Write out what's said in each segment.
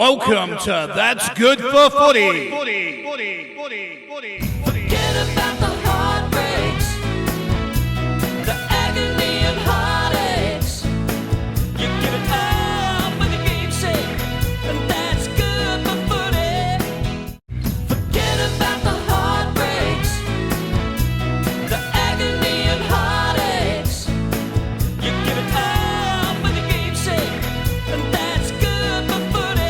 Welcome to That's Good for Footy. Forget about the heartbreaks, the agony and heartaches. You give it all for the game's sake, and that's good for footy. Forget about the heartbreaks, the agony and heartaches. You give it all for the game's sake, and that's good for footy.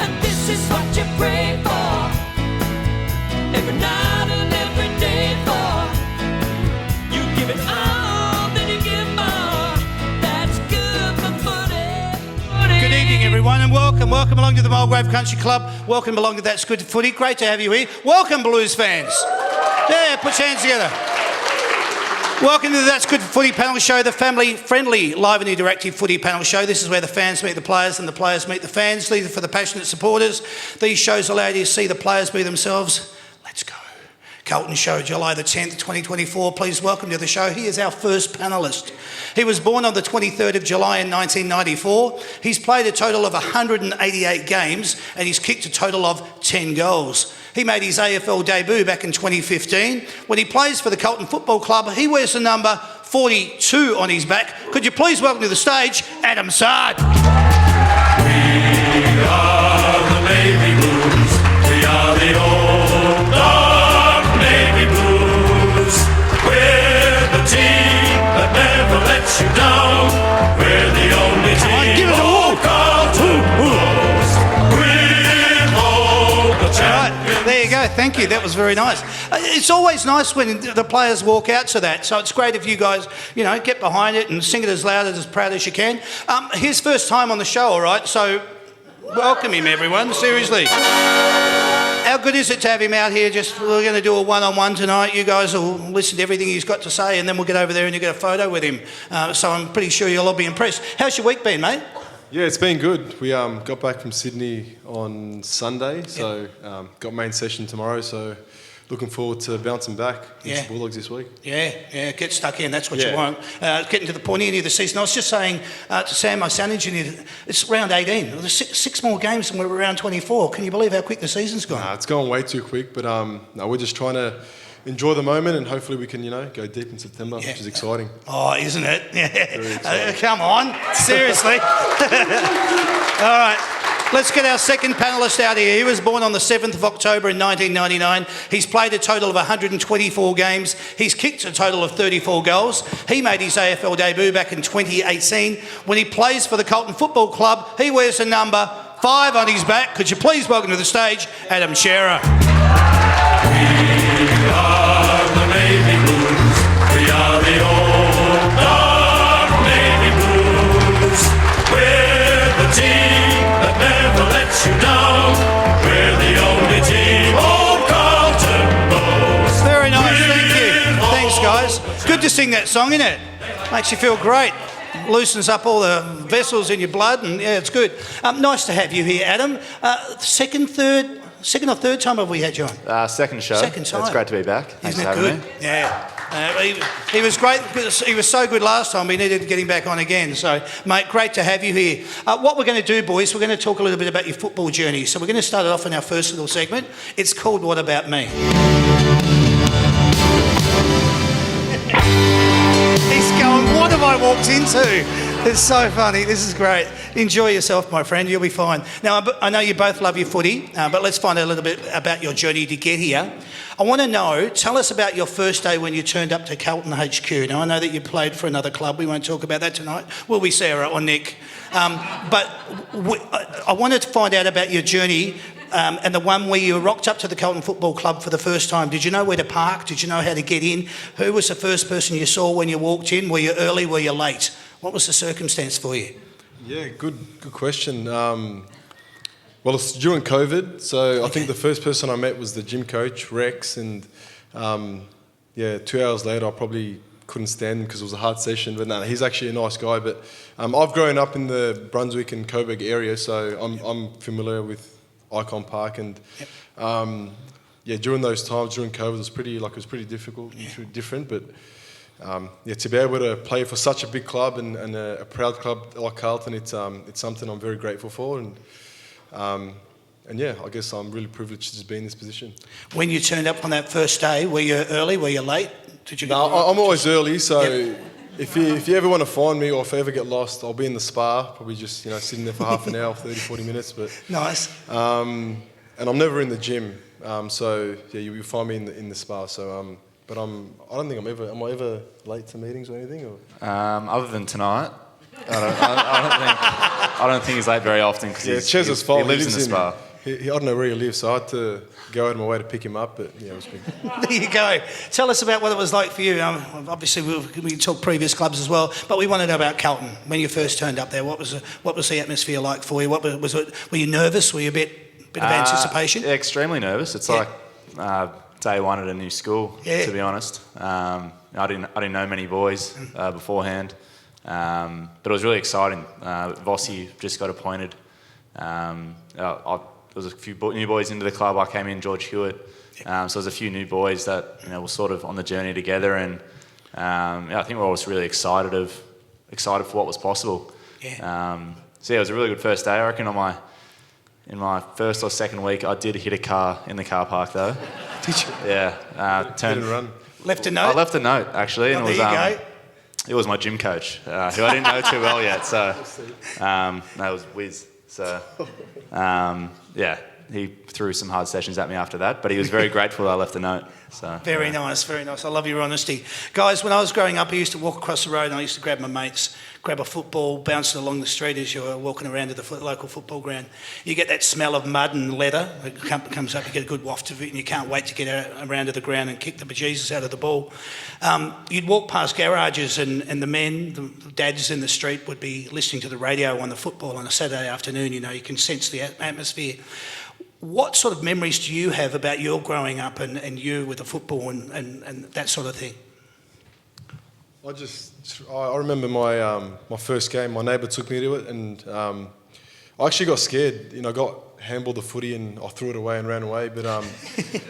And this is what you pray for, every night and every day for. You give it all, then you give more. That's good for footy. Good evening, everyone, and welcome along to the Mulgrave Country Club. Welcome along to That's Good for Footy. Great to have you here. Welcome, Blues fans. Yeah, put your hands together. Welcome to the That's Good for Footy panel show, the family-friendly, live and interactive footy panel show. This is where the fans meet the players and the players meet the fans. These are for the passionate supporters. These shows allow you to see the players be themselves. Let's go. Carlton show, July the 10th, 2024. Please welcome to the show. He is our first panellist. He was born on the 23rd of July in 1994. He's played a total of 188 games and he's kicked a total of 10 goals. He made his AFL debut back in 2015. When he plays for the Carlton Football Club, he wears the number 42 on his back. Could you please welcome to the stage, Adam Sard. We are the Navy Blues. We are the old dark Navy Blues. We're the team that never lets you down. We're the only team. Give us a woo. Carlton Blues. We hold the champion. There you go. Thank you. That was very nice. It's always nice when the players walk out to that. So it's great if you guys, get behind it and sing it as loud and as proud as you can. His first time on the show, all right? So welcome him, everyone. Seriously. How good is it to have him out here? We're going to do a one-on-one tonight. You guys will listen to everything he's got to say, and then we'll get over there and you get a photo with him. So I'm pretty sure you'll all be impressed. How's your week been, mate? Yeah, it's been good. We got back from Sydney on Sunday, so got main session tomorrow, so looking forward to bouncing back against the Bulldogs this week. Yeah, get stuck in, that's what you want. Getting to the pointy end of the season. I was just saying to Sam, my sound engineer, it's round 18. There's six more games and we're around 24. Can you believe how quick the season's gone? It's gone way too quick, but we're just trying to enjoy the moment and hopefully we can, go deep in September, which is exciting. Oh, isn't it? Yeah. Very exciting. Come on, seriously. All right. Let's get our second panellist out here. He was born on the 7th of October in 1999. He's played a total of 124 games. He's kicked a total of 34 goals. He made his AFL debut back in 2018. When he plays for the Carlton Football Club, he wears the number 5 on his back. Could you please welcome to the stage, Adam Shearer. We are the Navy Blues. We are the old dark Navy Blues. We're the team that never lets you down. We're the only team. Old Carlton Blues. Very nice, thank you. Thanks, guys. Good to sing that song, isn't it? Makes you feel great. Loosens up all the vessels in your blood, and yeah, it's good. Nice to have you here, Adam. Second or third time have we had you on? Second show. Second time. It's great to be back. Thanks Isn't for it having good? me. Yeah. He was great. He was so good last time. We needed to get him back on again. So, mate, great to have you here. What we're going to do, boys, we're going to talk a little bit about your football journey. So we're going to start it off in our first little segment. It's called What About Me? He's going, what have I walked into? It's so funny. This is great. Enjoy yourself, my friend. You'll be fine. Now, I know you both love your footy, but let's find out a little bit about your journey to get here. I want to know, tell us about your first day when you turned up to Carlton HQ. Now, I know that you played for another club. We won't talk about that tonight, will we, Sarah or Nick? But I wanted to find out about your journey and the one where you rocked up to the Carlton Football Club for the first time. Did you know where to park? Did you know how to get in? Who was the first person you saw when you walked in? Were you early? Were you late? What was the circumstance for you? Yeah, good question. Well, it's during COVID, so I think the first person I met was the gym coach, Rex, and 2 hours later I probably couldn't stand him because it was a hard session, but no, he's actually a nice guy. But I've grown up in the Brunswick and Coburg area, so I'm familiar with Icon Park, and during those times, during COVID, it was pretty difficult, pretty different, but to be able to play for such a big club and a proud club like Carlton, it's something I'm very grateful for. And yeah, I guess I'm really privileged to be in this position. When you turned up on that first day, were you early? Were you late? Did you? No, I'm always early. So Yep. if you ever want to find me, or if I ever get lost, I'll be in the spa, probably just sitting there for half an hour, 30, 40 minutes. But Nice. and I'm never in the gym. So yeah, you'll find me in the spa. So but I don't think am I ever late to meetings or anything? Or? Other than tonight, I don't think he's late very often because Chez's fault. he lives in the spa. I don't know where he lives, so I had to go out of my way to pick him up. But yeah, it was good. There you go. Tell us about what it was like for you. Obviously, we can talk previous clubs as well, but we want to know about Carlton. When you first turned up there, what was the atmosphere like for you? What was it? Were you nervous? Were you a bit of anticipation? Yeah, extremely nervous. It's like day one at a new school, to be honest. I didn't know many boys beforehand, but it was really exciting. Vossi just got appointed. There was a few new boys into the club. I came in, George Hewitt. So there's a few new boys that were sort of on the journey together, and I think we're all just really excited for what was possible. Yeah. So yeah, it was a really good first day. I reckon in my first or second week, I did hit a car in the car park though. Did you? Yeah. Didn't run. Left a note? I left a note actually, and There you go. it was my gym coach, who I didn't know too well yet. So no, it was Wiz. So yeah, he threw some hard sessions at me after that, but he was very grateful that I left a note. So Very nice, very nice. I love your honesty. Guys, when I was growing up, I used to walk across the road and I used to grab my mates, grab a football, bounce it along the street as you were walking around to the local football ground. You get that smell of mud and leather. It comes up, you get a good waft of it, and you can't wait to get around to the ground and kick the bejesus out of the ball. You'd walk past garages and the men, the dads in the street would be listening to the radio on the football on a Saturday afternoon. You can sense the atmosphere. What sort of memories do you have about your growing up and you with the football and that sort of thing? I remember my first game. My neighbour took me to it, and I actually got scared. I got handballed the footy and I threw it away and ran away. But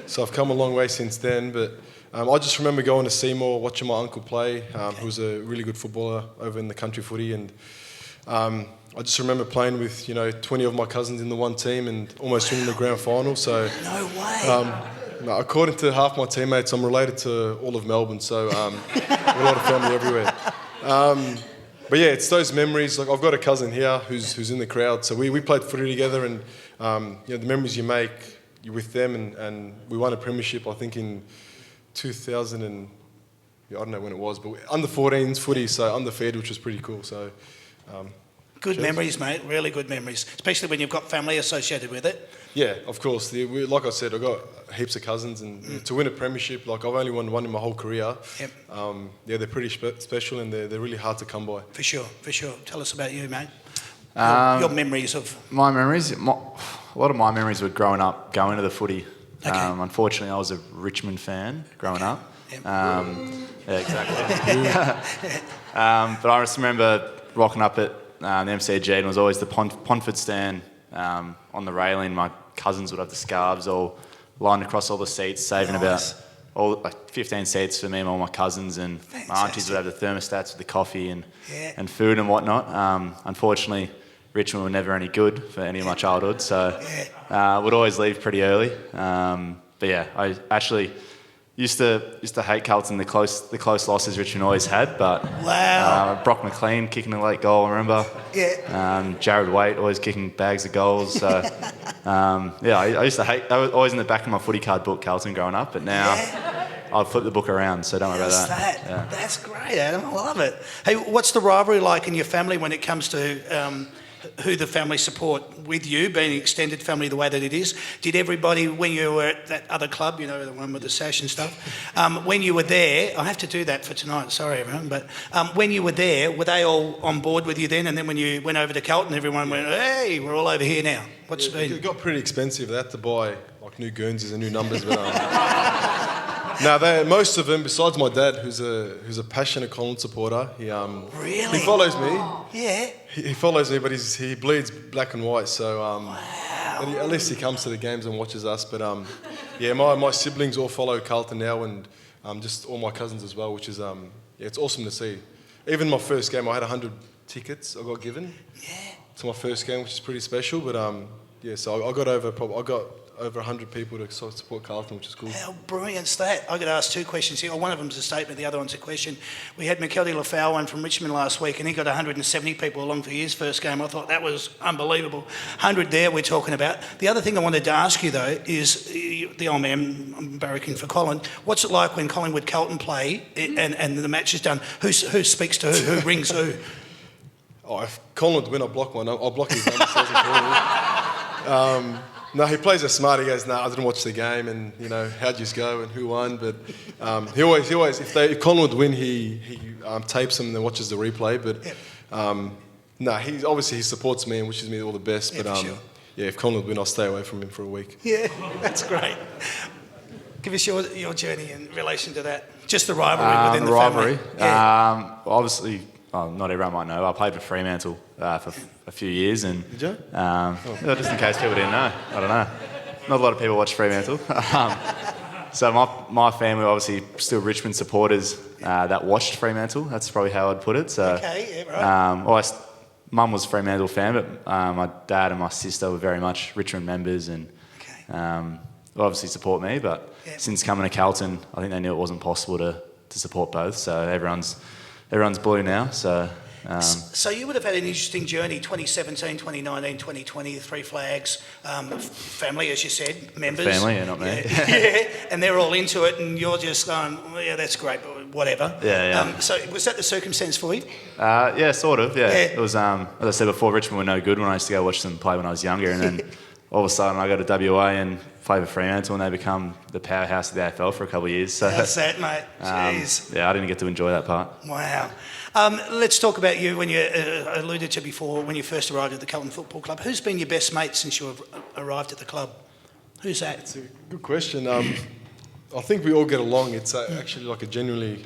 so I've come a long way since then. But I just remember going to Seymour, watching my uncle play, who was a really good footballer over in the country footy, and I just remember playing with 20 of my cousins in the one team and almost winning the grand final. So No way. no, according to half my teammates, I'm related to all of Melbourne, so we've got a lot of family everywhere. But yeah, it's those memories. Like I've got a cousin here who's in the crowd, so we played footy together, and the memories you make with them, and we won a premiership, I think in 2000 and I don't know when it was, but under 14s footy, so undefeated, which was pretty cool. So. Good memories, mate. Really good memories, especially when you've got family associated with it. Yeah, of course. Like I said, I've got heaps of cousins, and to win a premiership, like I've only won one in my whole career. Yep. They're pretty special, and they're really hard to come by. For sure. Tell us about you, mate. Your memories of... My memories, a lot of my memories were growing up, going to the footy. Okay. Unfortunately, I was a Richmond fan growing up. Yep. Yeah, exactly. But I just remember rocking up at the MCG, and it was always the Ponford stand on the railing. My cousins would have the scarves all lined across all the seats, saving Nice. about 15 seats for me and all my cousins, and my aunties would have the thermostats with the coffee and food and whatnot. Unfortunately, Richmond were never any good for any of my childhood, so would always leave pretty early. But yeah, I actually used to hate Carlton, the close losses Richmond always had, but Brock McLean kicking a late goal, I remember. Yeah. Jared Waite always kicking bags of goals. So I used to hate. I was always in the back of my footy card book, Carlton, growing up, but now I'll flip the book around, so don't worry about that. Yeah. That's great, Adam. I love it. Hey, what's the rivalry like in your family when it comes to who the family support with you, being an extended family the way that it is? Did everybody, when you were at that other club, the one with the sash and stuff, when you were there, I have to do that for tonight, sorry everyone, but when you were there, were they all on board with you then? And then when you went over to Carlton, everyone went, hey, we're all over here now. What's it been? It got pretty expensive. They had to buy like new Guernseys and new numbers, but most of them, besides my dad, who's a passionate Collingwood supporter, he follows me. Yeah. He follows me, but he bleeds black and white. So at least he comes to the games and watches us. But my siblings all follow Carlton now, and just all my cousins as well, which is it's awesome to see. Even my first game, I had 100 tickets I got given. Yeah. To my first game, which is pretty special. But so I got over 100 people to sort of support Carlton, which is cool. How brilliant's that? I got to ask two questions here. One of them's a statement, the other one's a question. We had McKelly Lafau, one from Richmond last week, and he got 170 people along for his first game. I thought that was unbelievable. 100 there we're talking about. The other thing I wanted to ask you, though, is the old man, I'm barracking for Colin. What's it like when Collingwood Carlton play and the match is done? Who speaks to who rings who? Oh, if Collingwood win, I'll block I'll block his number so he doesn't call me. No, he plays us smart. He goes, "No, I didn't watch the game, and how'd you go and who won?" But he always, if Collingwood win, he tapes them and then watches the replay. But no, he supports me and wishes me all the best. Yeah, but for sure. if Collingwood win, I'll stay away from him for a week. Yeah, that's great. Give us your journey in relation to that. Just the rivalry within the rivalry. family. Yeah. Obviously, not everyone might know. I played for Fremantle for a few years, and Did you? just in case people didn't know, I don't know. Not a lot of people watch Fremantle. So my family were obviously still Richmond supporters that watched Fremantle. That's probably how I'd put it. So, Okay, yeah, right. Mum was a Fremantle fan, but my dad and my sister were very much Richmond members, and obviously support me. But since coming to Carlton, I think they knew it wasn't possible to support both. So everyone's blue now. So. So you would have had an interesting journey, 2017, 2019, 2020, the Three Flags, family, as you said, members. Family, not me. Yeah, and they're all into it, and you're just going, well, yeah, that's great, but whatever. Yeah. So was that the circumstance for you? Yeah, sort of, yeah. Yeah. It was, as I said before, Richmond were no good when I used to go watch them play when I was younger, and then all of a sudden I go to WA and play for Fremantle, and they become the powerhouse of the AFL for a couple of years. So, How's that, mate? Jeez. I didn't get to enjoy that part. Wow. Let's talk about you when you alluded to before, when you first arrived at the Carlton Football Club. Who's been your best mate since you arrived at the club? Who's that? It's a good question. I think we all get along. It's actually like a genuinely,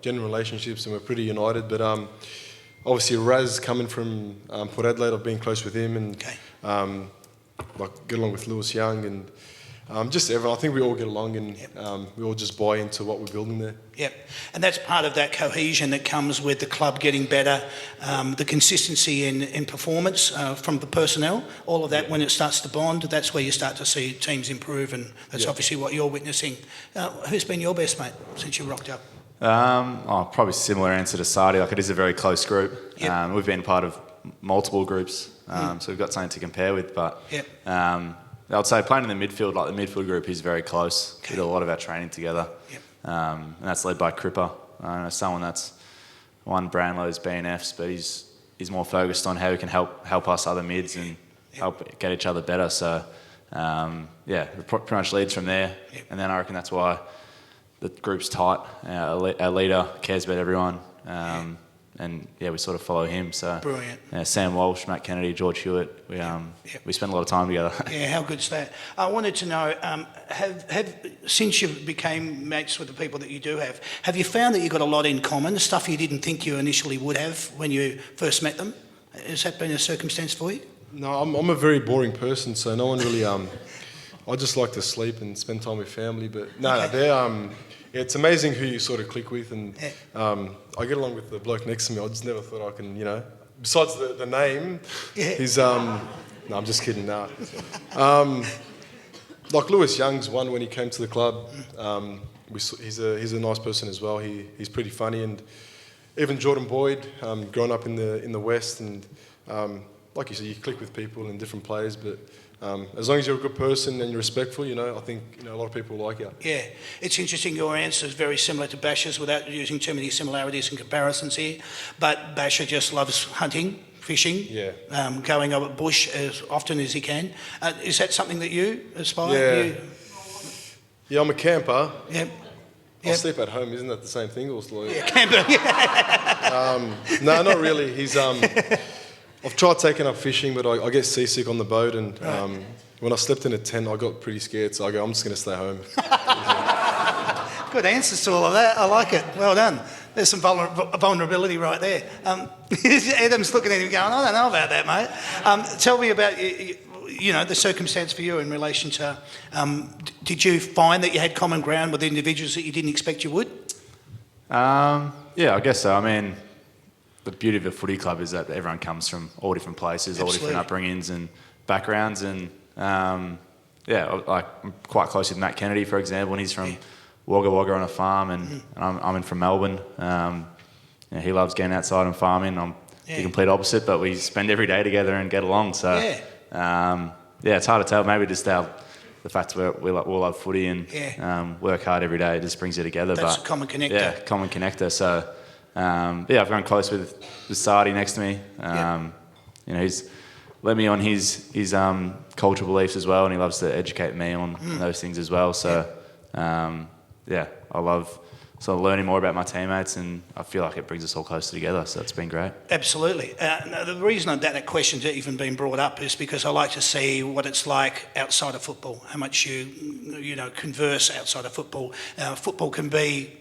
genuine relationships, and we're pretty united. But obviously, Raz coming from Port Adelaide, I've been close with him, and get along with Lewis Young, and just everyone. I think we all get along, and we all just buy into what we're building there. Yep, and that's part of that cohesion that comes with the club getting better, the consistency in performance from the personnel, all of that. When it starts to bond, that's where you start to see teams improve, and that's obviously what you're witnessing. Who's been your best mate since you rocked up? Probably similar answer to Sadi. It is a very close group. Yep. We've been part of multiple groups, so we've got something to compare with. But I'd say playing in the midfield, the midfield group is very close. We do a lot of our training together. Yep. And that's led by Cripper. Someone that's won Brownlow's BNFs, but he's more focused on how he can help us other mids and help get each other better. So it pretty much leads from there. Yep. And then I reckon that's why the group's tight. Our leader cares about everyone. And we sort of follow him. So brilliant. Sam Walsh, Matt Kennedy, George Hewitt. We spend a lot of time together. Yeah, how good's that? I wanted to know, have since you became mates with the people that you do have you found that you've got a lot in common, stuff you didn't think you initially would have when you first met them? Has that been a circumstance for you? No, I'm a very boring person, so no one really. I just like to sleep and spend time with family. But they're. It's amazing who you sort of click with, and I get along with the bloke next to me. I just never thought I can, besides the name, he's, no, I'm just kidding, no. Lewis Young's one when he came to the club. He's a nice person as well. He's pretty funny, and even Jordan Boyd, growing up in the West, and like you said, you click with people and different players, but as long as you're a good person and you're respectful, I think a lot of people like you. Yeah, it's interesting. Your answer is very similar to Basher's, without using too many similarities and comparisons here. But Basher just loves hunting, fishing, going over bush as often as he can. Is that something that you aspire? Yeah, I'm a camper. Yep. I sleep at home. Isn't that the same thing? Camper. No, not really. I've tried taking up fishing, but I get seasick on the boat, and when I slept in a tent, I got pretty scared, so I go, I'm just going to stay home. Good answers to all of that. I like it. Well done. There's some vulnerability right there. Adam's looking at him going, I don't know about that, mate. Tell me about the circumstance for you in relation to, did you find that you had common ground with individuals that you didn't expect you would? Yeah, I guess so. I mean, the beauty of a footy club is that everyone comes from all different places, all different upbringings and backgrounds, and like I'm quite close with Matt Kennedy, for example, and he's from Wagga Wagga on a farm, and I'm in from Melbourne. He loves getting outside and farming. I'm the complete opposite, but we spend every day together and get along. So it's hard to tell. Maybe just the fact that we all love footy and work hard every day, it just brings you together. That's a common connector. Yeah, common connector. So I've gone close with Sardi next to me. He's led me on his cultural beliefs as well, and he loves to educate me on those things as well. So I love sort of learning more about my teammates, and I feel like it brings us all closer together. So it's been great. Absolutely. The reason that question's even been brought up is because I like to see what it's like outside of football, how much you converse outside of football. Football can be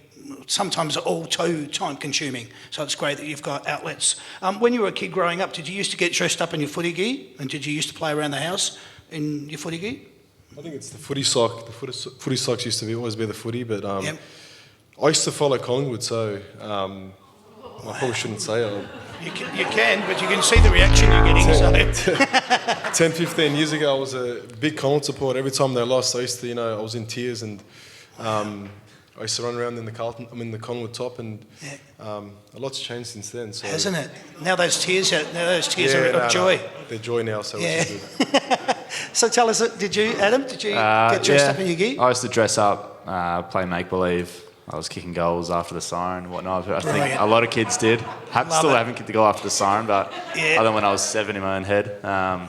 sometimes all too time consuming, so it's great that you've got outlets. When you were a kid growing up, did you used to get dressed up in your footy gear, and did you used to play around the house in your footy gear? I think it's the footy sock. The footy socks used to always be the footy, but I used to follow Collingwood, so I probably shouldn't say it. You can, but you can see the reaction you're getting. 10, 15 years ago, I was a big Collingwood supporter. Every time they lost, I used to, I was in tears, and I used to run around in the Collingwood top, and a lot's changed since then. So. Hasn't it? Now those tears are of joy. They're joy now, so it's good. So tell us, Adam, did you get dressed up in your gear? I used to dress up, play make-believe. I was kicking goals after the siren and whatnot. I think a lot of kids did. Still haven't kicked the goal after the siren, but other than when I was 7 in my own head. I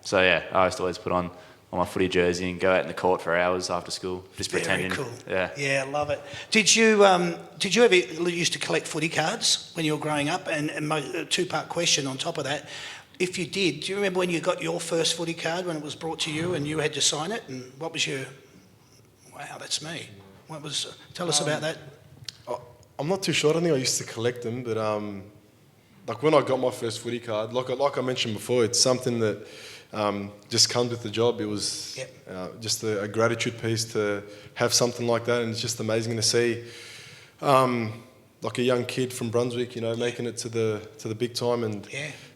used to always put on my footy jersey and go out in the court for hours after school, just pretending. Very cool. Yeah, I love it. Did you ever used to collect footy cards when you were growing up? And a two-part question on top of that. If you did, do you remember when you got your first footy card, when it was brought to you and you had to sign it? And what was your... Wow, that's me. Tell us about that. I'm not too sure. I don't think I used to collect them, but like when I got my first footy card, like I mentioned before, it's something that just comes with the job. It was just a gratitude piece to have something like that, and it's just amazing to see like a young kid from Brunswick, making it to the big time, and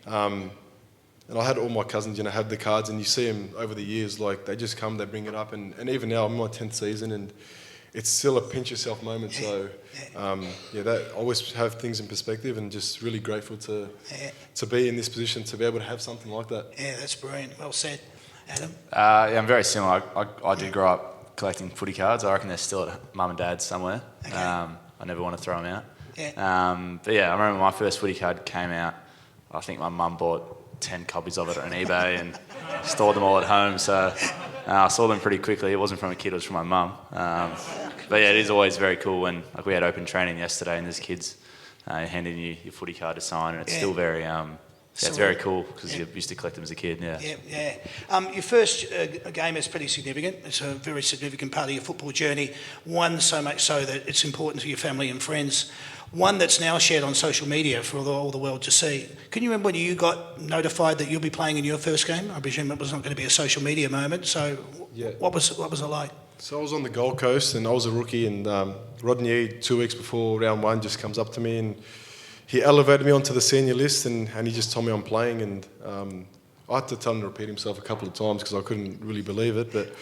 I had all my cousins, have the cards, and you see them over the years, like they just come, they bring it up, and even now I'm in my 10th season, and it's still a pinch yourself moment. So that I always have things in perspective, and just really grateful to be in this position, to be able to have something like that. Yeah, that's brilliant. Well said. Adam? I'm very similar. I did grow up collecting footy cards. I reckon they're still at mum and dad's somewhere. Okay. I never want to throw them out. Yeah. But I remember my first footy card came out. I think my mum bought 10 copies of it on eBay and stored them all at home. So I saw them pretty quickly. It wasn't from a kid, it was from my mum. But it is always very cool when, like, we had open training yesterday and there's kids handing you your footy card to sign, and it's still very, it's very cool because you used to collect them as a kid. Your first game is pretty significant. It's a very significant part of your football journey. One so much so that it's important to your family and friends. One that's now shared on social media for all the world to see. Can you remember when you got notified that you'll be playing in your first game? I presume it was not going to be a social media moment. So what was it like? So I was on the Gold Coast, and I was a rookie, and Rodney, 2 weeks before round one, just comes up to me, and he elevated me onto the senior list, and he just told me I'm playing, and I had to tell him to repeat himself a couple of times because I couldn't really believe it, but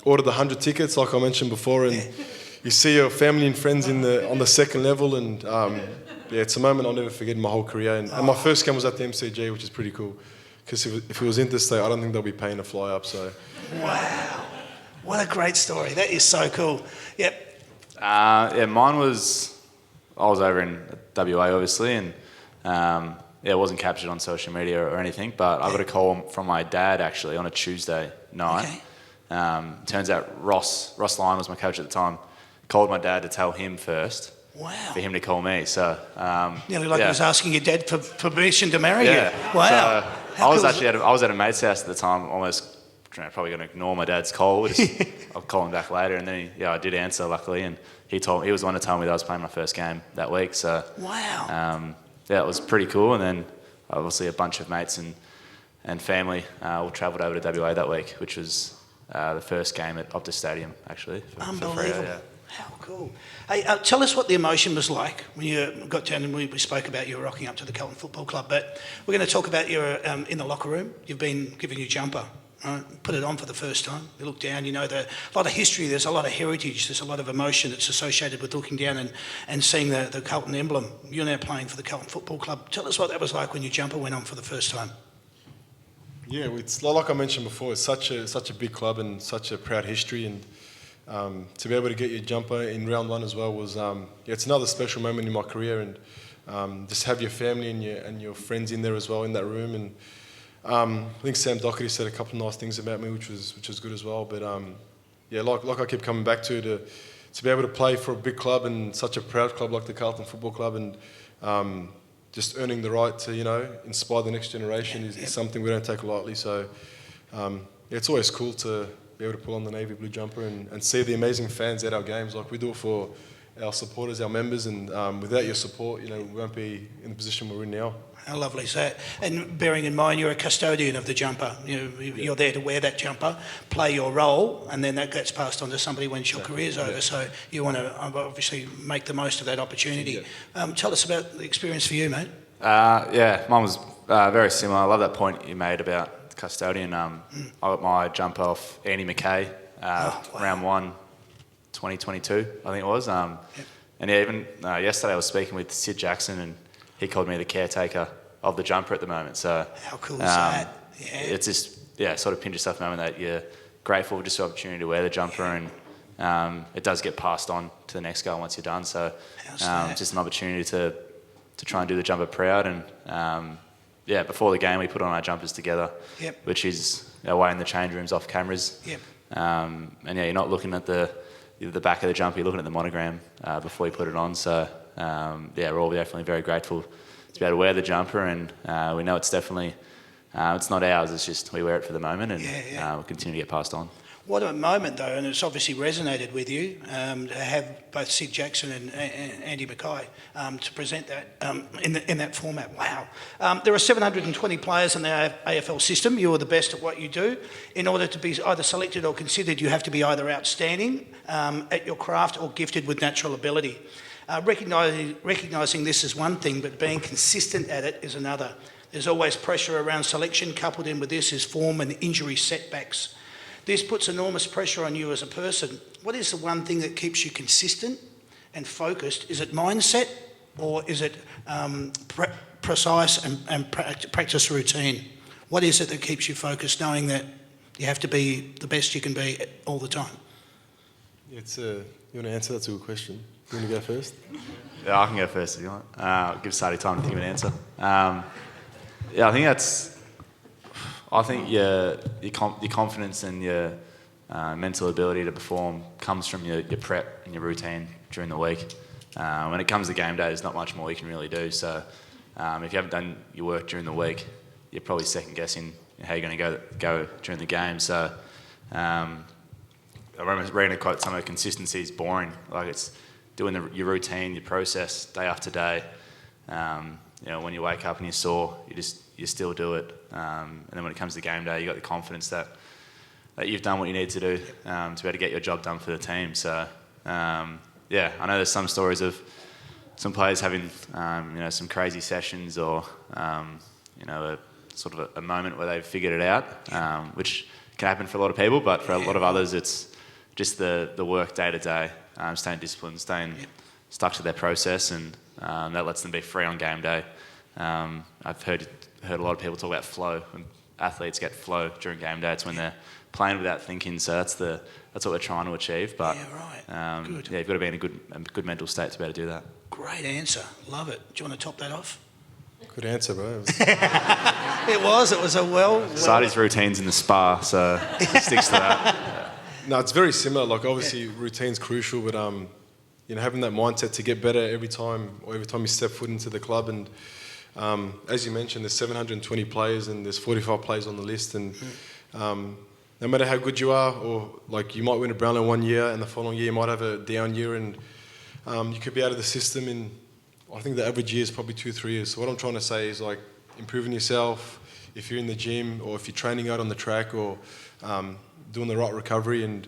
ordered 100 tickets, like I mentioned before, and you see your family and friends on the second level, and it's a moment I'll never forget in my whole career, and my first game was at the MCG, which is pretty cool, because if it was interstate, I don't think they'll be paying a fly up, so... Wow. What a great story. That is so cool. Yep. Mine was... I was over in WA, obviously, and it wasn't captured on social media or anything, but I got a call from my dad, actually, on a Tuesday night. Okay. Turns out Ross Lyon was my coach at the time, called my dad to tell him first. Wow. For him to call me, so... Nearly like he was asking your dad for permission to marry you. Wow. So I was at a mate's house at the time, almost... probably going to ignore my dad's call. I'll call him back later, and then I did answer, luckily, and he was the one to tell me that I was playing my first game that week. So wow, it was pretty cool. And then obviously a bunch of mates and family all travelled over to WA that week, which was the first game at Optus Stadium, actually. Unbelievable. How cool. Hey, tell us what the emotion was like when you got down, and we spoke about you rocking up to the Carlton Football Club, but we're going to talk about your in the locker room. You've been given your jumper, right? Put it on for the first time. You look down, you know, a lot of history, there's a lot of heritage, there's a lot of emotion that's associated with looking down and seeing the Carlton emblem. You're now playing for the Carlton Football Club. Tell us what that was like when your jumper went on for the first time. Yeah, it's like I mentioned before. It's such a big club and such a proud history, and to be able to get your jumper in round one as well was it's another special moment in my career, and just have your family and your friends in there as well in that room. And I think Sam Doherty said a couple of nice things about me, which was good as well. But like I keep coming back to be able to play for a big club and such a proud club like the Carlton Football Club, and just earning the right to, you know, inspire the next generation is something we don't take lightly. So it's always cool to be able to pull on the navy blue jumper and see the amazing fans at our games. Like, we do it for our supporters, our members, and without your support, you know, we won't be in the position we're in now. How lovely is that? And bearing in mind you're a custodian of the jumper, you're there to wear that jumper, play your role, and then that gets passed on to somebody once your career's over. Yeah. So you want to obviously make the most of that opportunity. Yeah. Tell us about the experience for you, mate. Mine was very similar. I love that point you made about the custodian. I got my jumper off Andy McKay, round 1, 2022, I think it was. And even yesterday I was speaking with Sid Jackson, and he called me the caretaker of the jumper at the moment. So how cool is that? Yeah. It's just, sort of pinch yourself moment that you're grateful for just the opportunity to wear the jumper, and it does get passed on to the next guy once you're done. So it's just an opportunity to try and do the jumper proud. And before the game we put on our jumpers together, which is away in the change rooms off cameras. And you're not looking at the back of the jumper, you're looking at the monogram before you put it on. So we're all definitely very grateful to be able to wear the jumper, and we know it's definitely, it's not ours, it's just we wear it for the moment, and we'll continue to get passed on. What a moment though, and it's obviously resonated with you to have both Sid Jackson and Andy Mackay to present that in that format. Wow. There are 720 players in the AFL system. You are the best at what you do. In order to be either selected or considered, you have to be either outstanding at your craft or gifted with natural ability. Recognising this is one thing, but being consistent at it is another. There's always pressure around selection. Coupled in with this is form and injury setbacks. This puts enormous pressure on you as a person. What is the one thing that keeps you consistent and focused? Is it mindset, or is it precise and practice routine? What is it that keeps you focused, knowing that you have to be the best you can be all the time? You want to answer? That's a good question. You want to go first? Yeah, I can go first if you want. I'll give Sadie time to think of an answer. I think your confidence and your mental ability to perform comes from your prep and your routine during the week. When it comes to game day, there's not much more you can really do. So if you haven't done your work during the week, you're probably second guessing how you're going to go during the game. So I remember reading a quote, some of the consistency is boring. Like, it's doing your routine, your process day after day. When you wake up and you're sore, you still do it. And then when it comes to game day, you got the confidence that you've done what you need to do to be able to get your job done for the team. So I know there's some stories of some players having some crazy sessions, or a sort of a moment where they've figured it out, which can happen for a lot of people, but for a lot of others it's just the work day to day, staying disciplined, staying stuck to their process, and that lets them be free on game day. I've heard a lot of people talk about flow. When athletes get flow during game day, it's when they're playing without thinking. So that's what we're trying to achieve. But good. You've got to be in a good mental state to be able to do that. Great answer, love it. Do you want to top that off? Good answer, bro. It was a well. Sadi's routine's in the spa, so he sticks to that. No, it's very similar. Like, obviously routine's crucial, but having that mindset to get better every time you step foot into the club. And as you mentioned, there's 720 players and there's 45 players on the list, and no matter how good you are, or like you might win a Brownlow one year and the following year you might have a down year, and you could be out of the system in, I think the average year is probably 2-3 years. So what I'm trying to say is, like, improving yourself if you're in the gym or if you're training out on the track, or doing the right recovery, and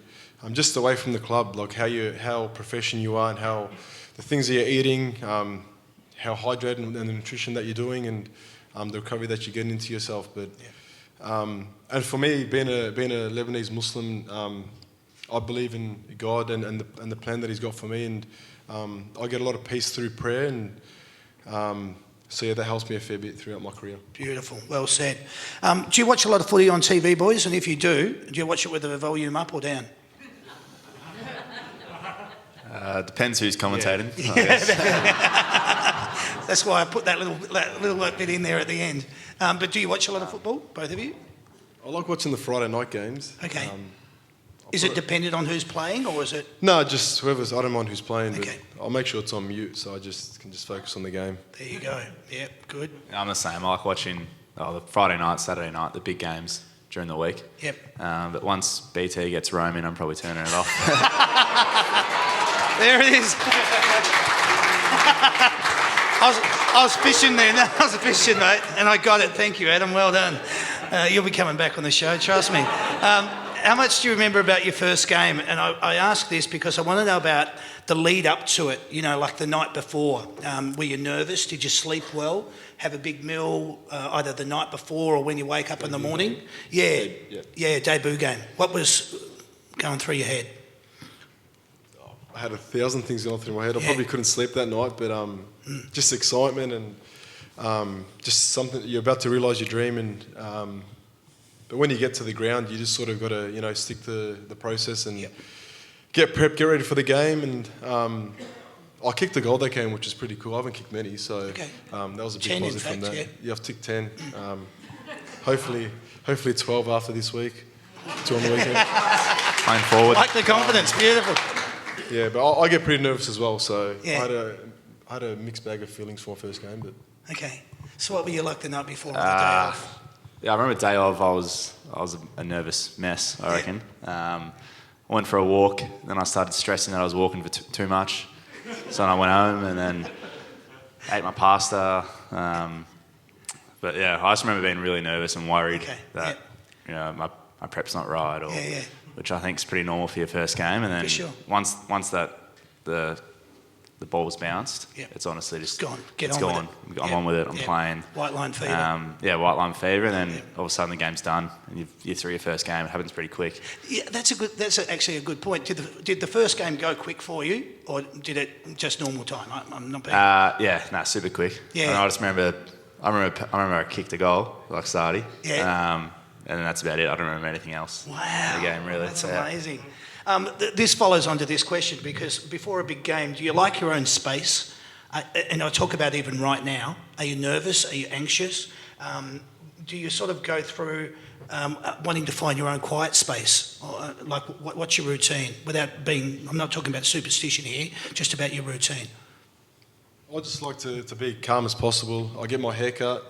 just away from the club, like how professional you are and how the things that you're eating, how hydrated and the nutrition that you're doing, and the recovery that you're getting into yourself. But and for me, being a Lebanese Muslim, I believe in God and the plan that He's got for me, and I get a lot of peace through prayer, and so yeah, that helps me a fair bit throughout my career. Beautiful, well said. Do you watch a lot of footy on TV, boys? And if you do you watch it with the volume up or down? Depends who's commentating. I guess. That's why I put that little bit in there at the end. But do you watch a lot of football, both of you? I like watching the Friday night games. Okay. Is it dependent on who's playing, or is it? No, just whoever's. I don't mind who's playing, Okay. but I'll make sure it's on mute so I can focus on the game. There you go. Yep, good. I'm the same. I like watching the Friday night, Saturday night, the big games during the week. Yep. But once BT gets roaming, I'm probably turning it off. There it is. I was fishing there. No, I was fishing, mate, and I got it. Thank you, Adam. Well done. You'll be coming back on the show, trust me. How much do you remember about your first game? And I ask this because I want to know about the lead up to it, like the night before. Were you nervous? Did you sleep well? Have a big meal either the night before or when you wake up in the morning? Yeah, debut game. What was going through your head? I had 1,000 things going through my head. I probably couldn't sleep that night, but just excitement and just something you're about to realise your dream. And but when you get to the ground, you just sort of got to stick to the process and get prepped, get ready for the game. And I kicked a goal that game, which is pretty cool. I haven't kicked many, so that was a big 10 positive from fact, that. Yeah, I've ticked 10. Hopefully 12 after this week. 2 on the weekend. Playing forward. Like the confidence, beautiful. Yeah, but I get pretty nervous as well, so Yeah. I had a mixed bag of feelings for my first game. But Okay. So what were you like the night before on the day off? Yeah, I remember day of, I was a nervous mess, I reckon. I went for a walk, then I started stressing that I was walking for too much. So then I went home and then ate my pasta. But yeah, I just remember being really nervous and worried that my prep's not right, or which I think is pretty normal for your first game. And then For sure. once that the ball's bounced, it's honestly just It's gone. Get it's on gone. with it. I'm on with it. I'm playing. White line fever. White line fever, and then all of a sudden the game's done, and you're through your first game. It happens pretty quick. Yeah, that's actually a good point. Did the first game go quick for you, or did it just normal time? I'm not being... Super quick. Yeah. And I just remember I kicked a goal like Sardi. Yeah. And then that's about it. I don't remember anything else. Wow. In the game, really. That's amazing. This follows on to this question, because before a big game, do you like your own space? And I talk about even right now. Are you nervous? Are you anxious? Do you sort of go through wanting to find your own quiet space? Or, what's your routine? I'm not talking about superstition here, just about your routine. I just like to be calm as possible. I get my hair cut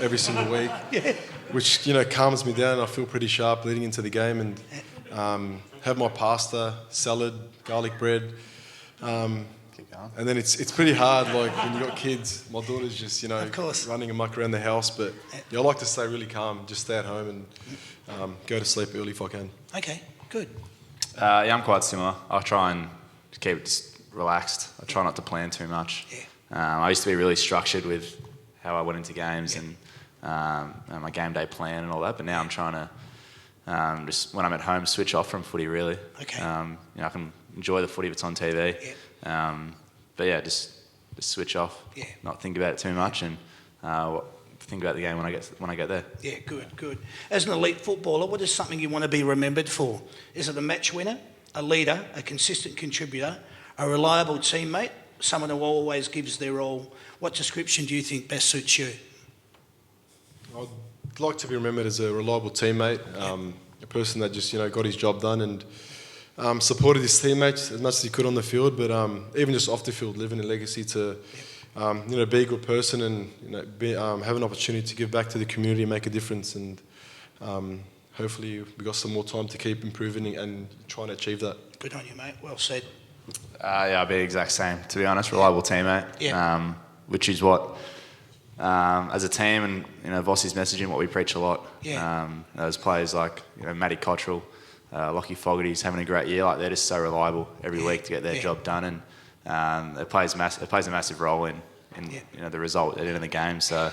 every single week, which calms me down. I feel pretty sharp leading into the game, and have my pasta, salad, garlic bread. Keep going. And then it's pretty hard, like when you got kids. My daughter's just Of course. running amok around the house, but I like to stay really calm, just stay at home and go to sleep early if I can. Okay, good. I'm quite similar. I try and keep it just relaxed. I try not to plan too much. I used to be really structured with how I went into games and my game day plan and all that, but now I'm trying to just when I'm at home switch off from footy, really. Okay. I can enjoy the footy if it's on TV. But yeah, just switch off. Not think about it too much, and think about the game when I get there. Yeah, good. As an elite footballer, what is something you want to be remembered for? Is it a match winner, a leader, a consistent contributor, a reliable teammate, someone who always gives their all? What description do you think best suits you? I'd like to be remembered as a reliable teammate, a person that just got his job done and supported his teammates as much as he could on the field, but even just off the field, living a legacy to be a good person and have an opportunity to give back to the community and make a difference. And hopefully we got some more time to keep improving and trying to achieve that. Good on you, mate. Well said. I'd be the exact same, to be honest. Reliable teammate, which is what as a team, and Vossi's messaging, what we preach a lot. Yeah. Those players like Matty Cottrell, Lockie Fogarty's having a great year. Like, they're just so reliable every week to get their job done, and it plays a massive role in the result at the end of the game. So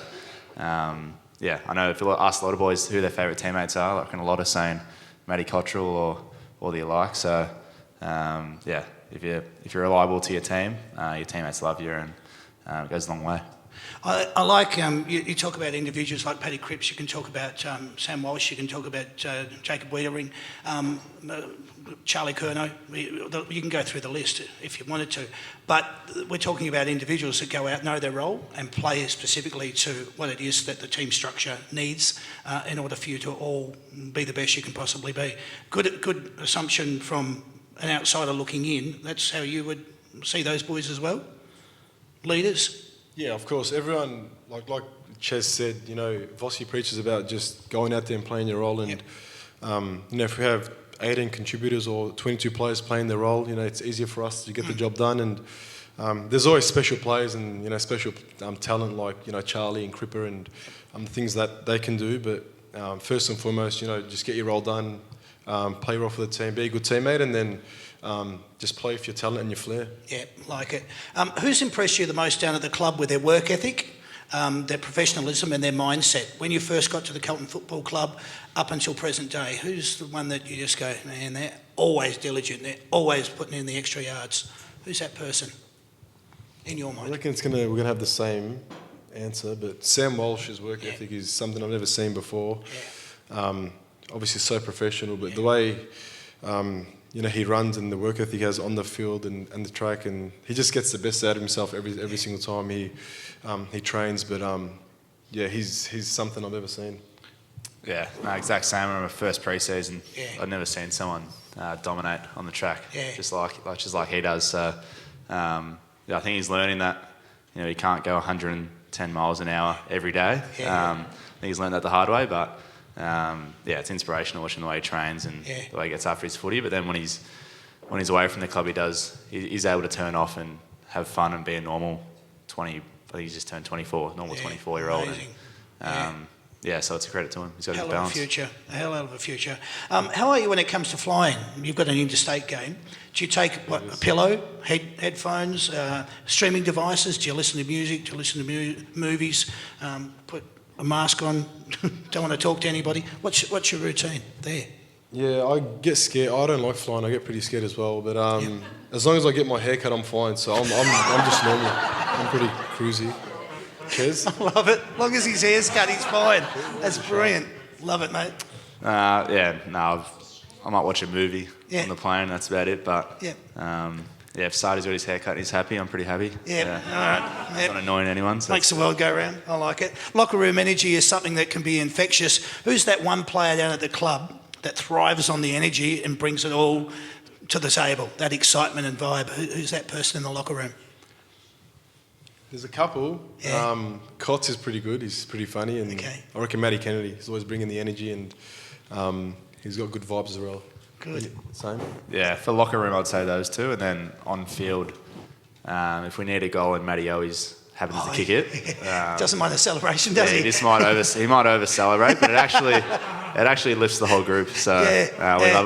I know if you ask a lot of boys who their favourite teammates are, like, and a lot are saying Matty Cottrell or the alike. So if you're reliable to your team, your teammates love you, and it goes a long way. I like, you talk about individuals like Paddy Cripps, you can talk about Sam Walsh, you can talk about Jacob Wiedering, Charlie Curnow. You can go through the list if you wanted to. But we're talking about individuals that go out, know their role, and play specifically to what it is that the team structure needs in order for you to all be the best you can possibly be. Good assumption from an outsider looking in. That's how you would see those boys as well? Leaders? Yeah, of course. Everyone, like Ches said, Vossi preaches about just going out there and playing your role. And, if we have 18 contributors or 22 players playing their role, it's easier for us to get the job done. And there's always special players and, special talent like, Charlie and Cripper and things that they can do. But first and foremost, just get your role done, play well for the team, be a good teammate, and then just play for your talent and your flair. Yeah, like it. Who's impressed you the most down at the club with their work ethic, their professionalism and their mindset? When you first got to the Carlton Football Club up until present day, who's the one that you just go, man, they're always diligent, they're always putting in the extra yards? Who's that person in your mind? I reckon we're going to have the same answer, but Sam Walsh's work ethic is something I've never seen before. Yeah. Obviously so professional, but the way he runs and the work ethic he has on the field and the track, and he just gets the best out of himself every single time he trains. But he's something I've ever seen. Yeah, no, exact same. I remember first pre-season, I'd never seen someone dominate on the track, just like he does. So I think he's learning that he can't go 110 miles an hour every day. I think he's learned that the hard way, but. It's inspirational watching the way he trains and the way he gets after his footy. But then when he's away from the club, he's able to turn off and have fun and be a normal 20. I think he's just turned 24, normal 24-year-old. So it's a credit to him. He's got his balance. A hell of a future. How are you when it comes to flying? You've got an interstate game. Do you take a pillow, headphones, streaming devices? Do you listen to music? Do you listen to movies? Put a mask on, don't want to talk to anybody. What's your routine there? Yeah, I get scared. I don't like flying. I get pretty scared as well. But as long as I get my hair cut, I'm fine. So I'm just normal. I'm pretty cruisy. Cheers. I love it. As long as his hair's cut, he's fine. That's brilliant. Love it, mate. I might watch a movie on the plane. That's about it. But if Sardi's got his haircut and he's happy, I'm pretty happy. All right. It's not annoying anyone. So makes the world go round. I like it. Locker room energy is something that can be infectious. Who's that one player down at the club that thrives on the energy and brings it all to the table, that excitement and vibe? Who's that person in the locker room? There's a couple. Kotz is pretty good. He's pretty funny. And I reckon Matty Kennedy. He's always bringing the energy, and he's got good vibes as well. Good. Same? Yeah, for locker room, I'd say those two. And then on field, if we need a goal and Matty always happens to kick it. Doesn't mind the celebration, does he? He might over-celebrate, but it actually lifts the whole group. So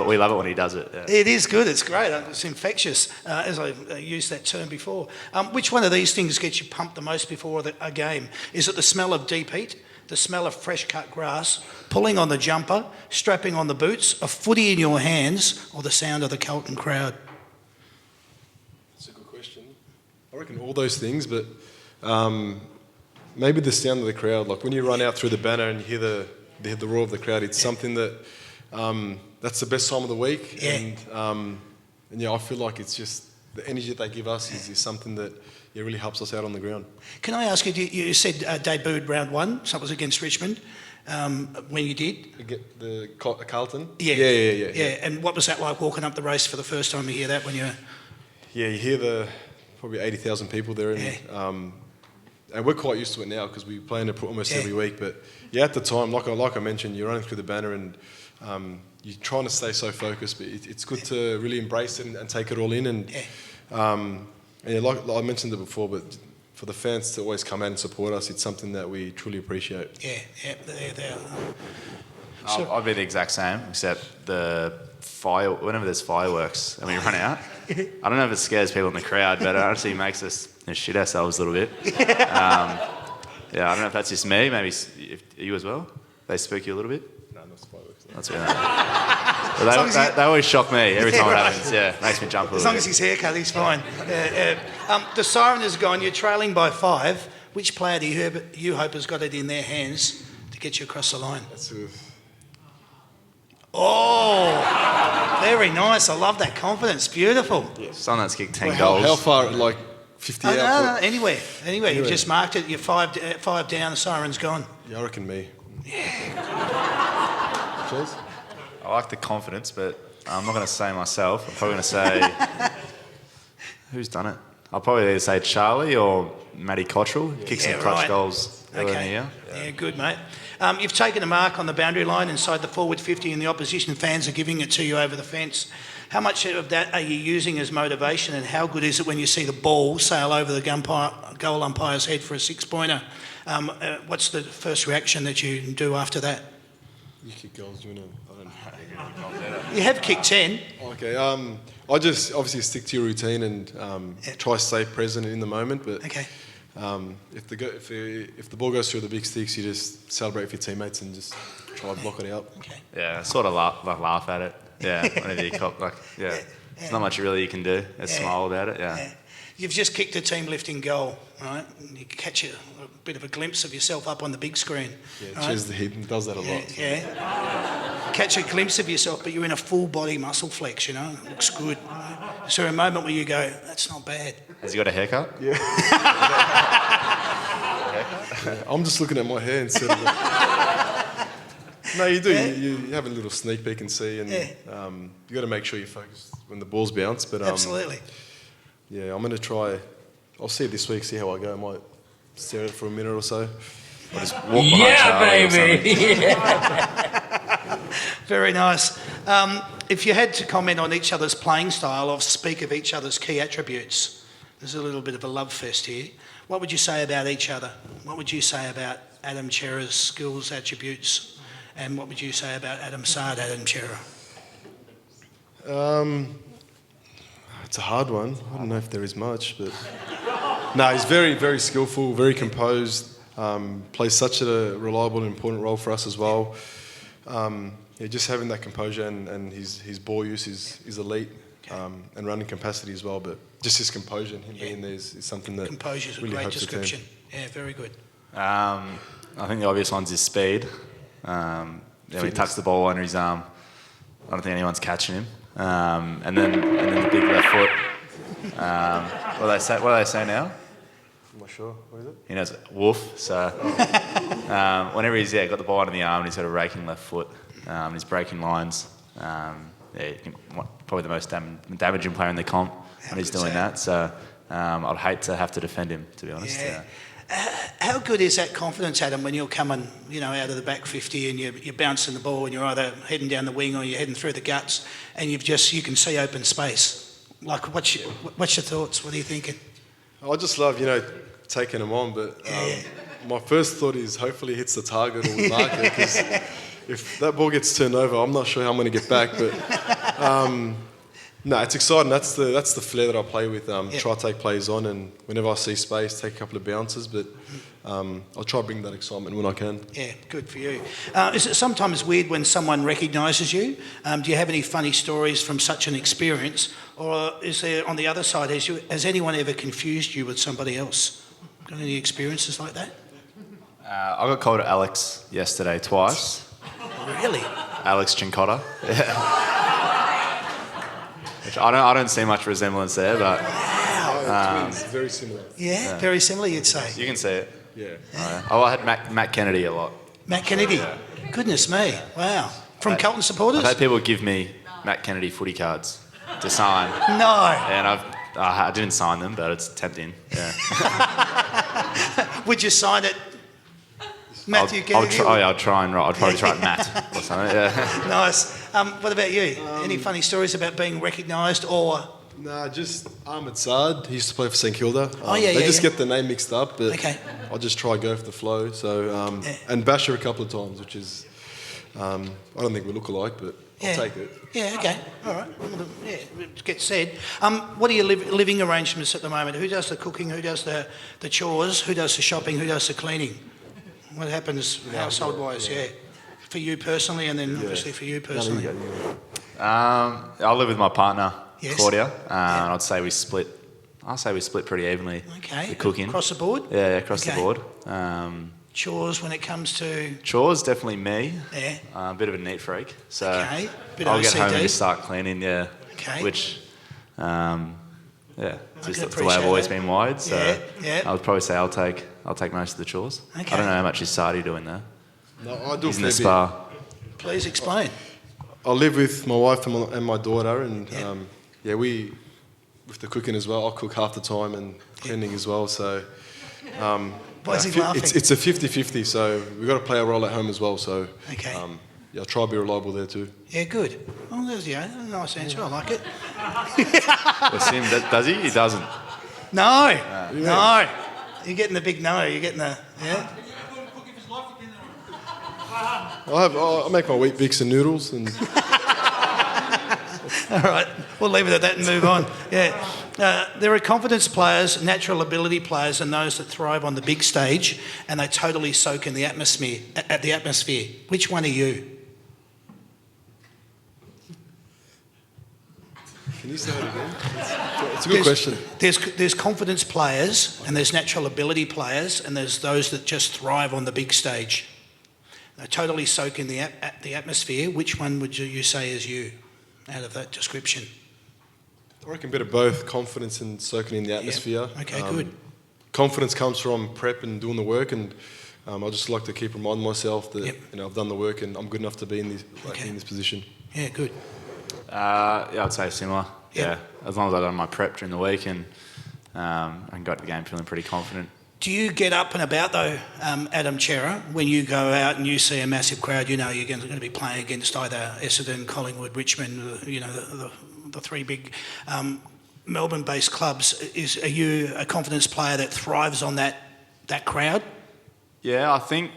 we love it when he does it. Yeah. It is good. It's great. It's infectious, as I used that term before. Which one of these things gets you pumped the most before a game? Is it the smell of deep heat, the smell of fresh cut grass, pulling on the jumper, strapping on the boots, a footy in your hands, or the sound of the Carlton crowd? That's a good question. I reckon all those things, but maybe the sound of the crowd. Like when you run out through the banner and you hear the roar of the crowd, it's something that that's the best time of the week. And I feel like it's just the energy that they give us is something that really helps us out on the ground. Can I ask you, you said debuted round one, so it was against Richmond, when you did? The Carlton? Yeah. And what was that like walking up the race for the first time? You hear that when you're... Yeah, you hear probably 80,000 people there. And we're quite used to it now because we play in it almost every week. But at the time, like I mentioned, you're running through the banner and you're trying to stay so focused. But it's good to really embrace it and take it all in. And like I mentioned it before, but for the fans to always come out and support us, it's something that we truly appreciate. Yeah, there. I'll be the exact same, except whenever there's fireworks and we run out, I don't know if it scares people in the crowd, but it actually makes us shit ourselves a little bit. Yeah, I don't know if that's just me. Maybe if you as well. They spook you a little bit. No, not fireworks. That's right. They always shock me every time it happens. Yeah, makes me jump a little bit. As long as his haircut, he's fine. The siren has gone. You're trailing by 5. Which player do you hope has got it in their hands to get you across the line? Oh, very nice. I love that confidence. Beautiful. Someone that's kicked 10 Well, goals. How far? Like 50 out? No, anywhere. You've just marked it. You're 5 down. The siren's gone. Yeah, I reckon me. Yeah. Cheers. I like the confidence, but I'm not going to say myself. I'm probably going to say... Who's done it? I'll probably either say Charlie or Matty Cottrell. He kicked some clutch goals earlier in the year. Yeah, good, mate. You've taken a mark on the boundary line inside the forward 50 and the opposition fans are giving it to you over the fence. How much of that are you using as motivation, and how good is it when you see the ball sail over the goal umpire's head for a 6-pointer? What's the first reaction that you do after that? You kick goals, you know. You have kicked 10. Okay. I just obviously stick to your routine and try to stay present in the moment. But Okay. if the ball goes through the big sticks, you just celebrate with your teammates and just try to block it out. Okay. Yeah, sort of laugh at it. Yeah, whenever you cop, there's not much really you can do. Just smile about it. Yeah. You've just kicked a team lifting goal, right? And you catch a bit of a glimpse of yourself up on the big screen. Yeah, right? Ches the hidden does that a lot. Yeah. Catch a glimpse of yourself, but you're in a full body muscle flex, you know? It looks good. Is there a moment where you go, that's not bad? Has he got a haircut? Yeah. I'm just looking at my hair instead of... No, you do. Yeah. You have a little sneak peek and see, and you got to make sure you focus when the balls bounce. But Absolutely. yeah, I'm going to try. I'll see it this week, see how I go. I might stare at it for a minute or so. Or just walk behind Charlie or something. Very nice. If you had to comment on each other's playing style or speak of each other's key attributes, there's a little bit of a love fest here. What would you say about each other? What would you say about Adam Cerra's skills, attributes? And what would you say about Adam Cerra? It's a hard one. I don't know if there is much, but no, he's very, very skillful, very composed. Plays such a reliable and important role for us as well. Yeah, just having that composure and his ball use is elite, and running capacity as well. But just his composure and him being there is something that Composure's a really great helps the team. description. Yeah, very good. I think the obvious one's his speed. When he tucks the ball under his arm, I don't think anyone's catching him. And then the big left foot. What do they say now? I'm not sure. What is it? He knows woof. So whenever he's got the ball under the arm and he's got a raking left foot, and he's breaking lines. Probably the most damaging player in the comp when he's doing that. So I'd hate to have to defend him, to be honest. Yeah. How good is that confidence, Adam, when you're coming, out of the back 50 and you're bouncing the ball and you're either heading down the wing or you're heading through the guts and you can see open space? Like, what's your thoughts? What are you thinking? I just love, taking him on, but my first thought is hopefully he hits the target or we mark it, because if that ball gets turned over, I'm not sure how I'm going to get back. But no, it's exciting. That's the flair that I play with. Try to take plays on, and whenever I see space, take a couple of bounces. But I'll try to bring that excitement when I can. Yeah, good for you. Is it sometimes weird when someone recognises you? Do you have any funny stories from such an experience? Or is there, on the other side, has anyone ever confused you with somebody else? Got any experiences like that? I got called Alex yesterday twice. Really? Alex Chincotta. Yeah. Which I don't see much resemblance there, but Twins, very similar. yeah, very similar, you'd say. you can see it. Yeah. I had Matt Kennedy a lot. Matt Kennedy. Yeah. Goodness me. Wow. From Carlton supporters? I've had people give me Matt Kennedy footy cards to sign, No. and I didn't sign them, but it's tempting. Yeah. Would you sign it, Matthew Kennedy? I'll try and write. I'd probably try Matt or something. Yeah. Nice. What about you? Any funny stories about being recognised or Nah, just Ahmed Saad. He used to play for St Kilda. They just get the name mixed up, but Okay. I just try go for the flow. So and Basher a couple of times, which is I don't think we look alike, but I'll take it. Yeah, okay. All right. Yeah, it gets said. What are your living arrangements at the moment? Who does the cooking? Who does the chores? Who does the shopping? Who does the cleaning? What happens household-wise, for you personally, and then obviously for you personally? I live with my partner, Yes. Claudia, and I'd say we split pretty evenly. Okay. The cooking. Across the board? Yeah, across the Okay. board. Chores when it comes to... Chores, definitely me. Yeah. A bit of a neat freak. So Okay. Bit I'll OCD. get home and just start cleaning, Okay. Which, it's can just the way I've appreciate always that. been wired. So Yeah. I would probably say I'll take most of the chores. Okay. I don't know how much is Sadi doing there. No, I do He's in a the fair spa. Please explain. bit. I live with my wife and my daughter, and we with the cooking as well. I cook half the time and cleaning as well. So Why is he laughing? it's a 50-50. So we've got to play a role at home as well. So Okay. I'll try to be reliable there too. Yeah, good. Well, there's a nice answer. I like it. Let's see him. Does he? He doesn't. No. No. You're getting the big no. You're getting the... Yeah? I make my wheat bix and noodles, and All right, we'll leave it at that and move on. Yeah, there are confidence players, natural ability players, and those that thrive on the big stage, and they totally soak in the atmosphere. Which one are you? can you say that again? It's a good question. There's confidence players, and there's natural ability players, and there's those that just thrive on the big stage. They totally soak in the atmosphere. Which one would you say is you, out of that description? I reckon a bit of both, confidence and soaking in the atmosphere. Okay, good. Confidence comes from prep and doing the work, and I just like to keep reminding myself that I've done the work and I'm good enough to be in this position. Yeah, good. I'd say similar. Yep. Yeah, as long as I've done my prep during the week and I can go to the game feeling pretty confident. Do you get up and about though, Adam Chera, when you go out and you see a massive crowd? You know you're going to be playing against either Essendon, Collingwood, Richmond. The three big Melbourne-based clubs. Are you a confidence player that thrives on that crowd? Yeah, I think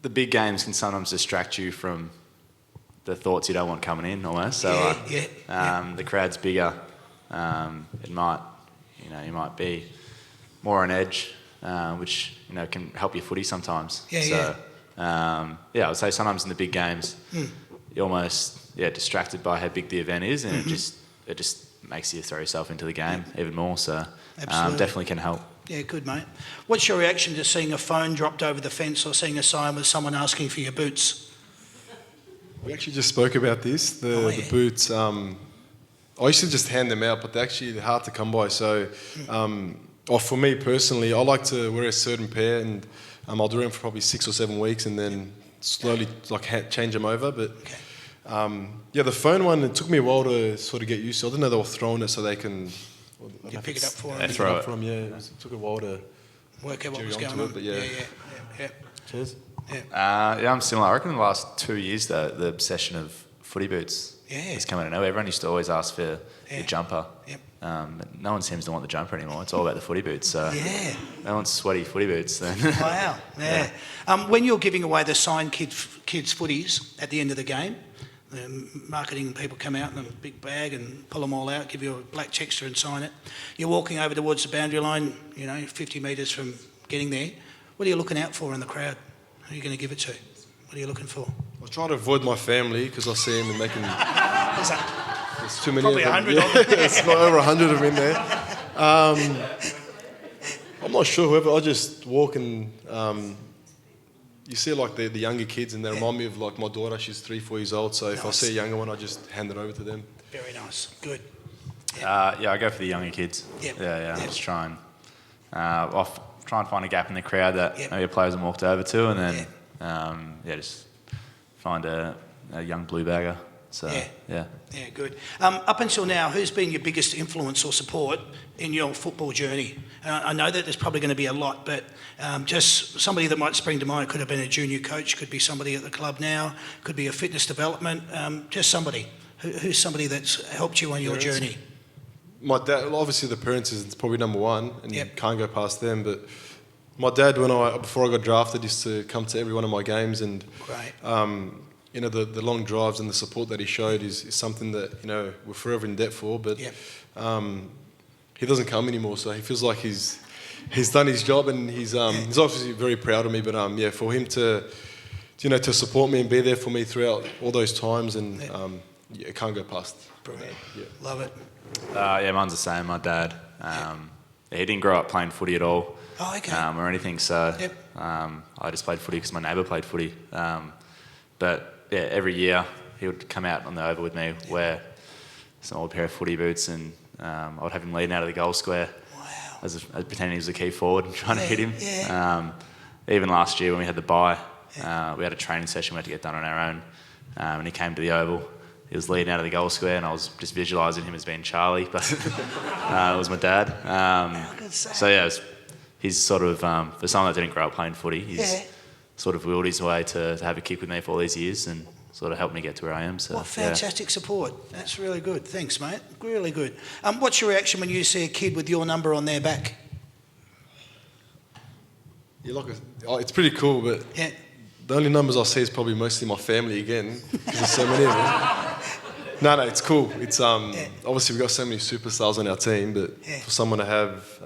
the big games can sometimes distract you from the thoughts you don't want coming in, almost. So the crowd's bigger. It might, you might be more on edge, which can help your footy sometimes. I would say sometimes in the big games, you're almost distracted by how big the event is, and it just makes you throw yourself into the game even more. So definitely can help. Yeah, good, mate. What's your reaction to seeing a phone dropped over the fence or seeing a sign with someone asking for your boots? We actually just spoke about this, the boots. I used to just hand them out, but they're hard to come by. So for me personally, I like to wear a certain pair, and I'll do them for probably 6 or 7 weeks and then slowly change them over. But the phone one, it took me a while to sort of get used to. I didn't know they were throwing it so they can... You pick it up for them. They throw it. It took a while to Work out what was jerry going onto on. it, but Yeah. Cheers. I'm similar. I reckon in the last 2 years, the obsession of footy boots has come out of nowhere. Everyone used to always ask for your jumper. Yep. No one seems to want the jumper anymore. It's all about the footy boots. So no one's sweaty footy boots then. Wow. Yeah. When you're giving away the signed kids' footies at the end of the game, the marketing people come out in a big bag and pull them all out, give you a black checkster and sign it. You're walking over towards the boundary line, 50 metres from getting there. What are you looking out for in the crowd? Who are you going to give it to? What are you looking for? I try to avoid my family because I see them and they can... There's too many Probably of them. 100 of them. It's not over 100 of them in there. I'm not sure, whoever. I just walk and... you see the younger kids and they remind me of my daughter. She's 3-4 years old. So if I see a younger one, I just hand it over to them. Very nice. Good. I go for the younger kids. Yep. Yeah. Just try and find a gap in the crowd that maybe a players have walked over to, and then just find a young blue bagger. So yeah, good. Up until now, who's been your biggest influence or support in your football journey? I know that there's probably going to be a lot, but just somebody that might spring to mind. Could have been a junior coach, could be somebody at the club now, could be a fitness development. Just somebody. Who's somebody that's helped you on your journey? my dad, obviously the parents is probably number one, and Yep. you can't go past them. But my dad, before I got drafted, used to come to every one of my games, and Great. the long drives and the support that he showed is something that we're forever in debt for. But Yep. he doesn't come anymore, so he feels like he's done his job, and he's obviously very proud of me. But for him to support me and be there for me throughout all those times, and it can't go past. Brilliant. Yeah. Love it. Yeah, mine's the same. My dad, he didn't grow up playing footy at all, Oh, okay. or anything. So Yep. I just played footy because my neighbour played footy. But yeah, every year he would come out on the oval with me, wear some old pair of footy boots, and I would have him leading out of the goal square. Wow. As pretending he was a key forward and trying to hit him. Yeah. Even last year when we had the bye, we had a training session we had to get done on our own, and he came to the oval. He was leading out of the goal square, and I was just visualising him as being Charlie, but it was my dad. So yeah, he's sort of, for someone that didn't grow up playing footy, he's sort of willed his way to have a kick with me for all these years and sort of helped me get to where I am. So, What fantastic support. That's really good. Thanks, mate. Really good. What's your reaction when you see a kid with your number on their back? It's pretty cool, but Yeah. the only numbers I see is probably mostly my family again, because there's so many of them. No, it's cool. It's obviously we've got so many superstars on our team, but for someone to have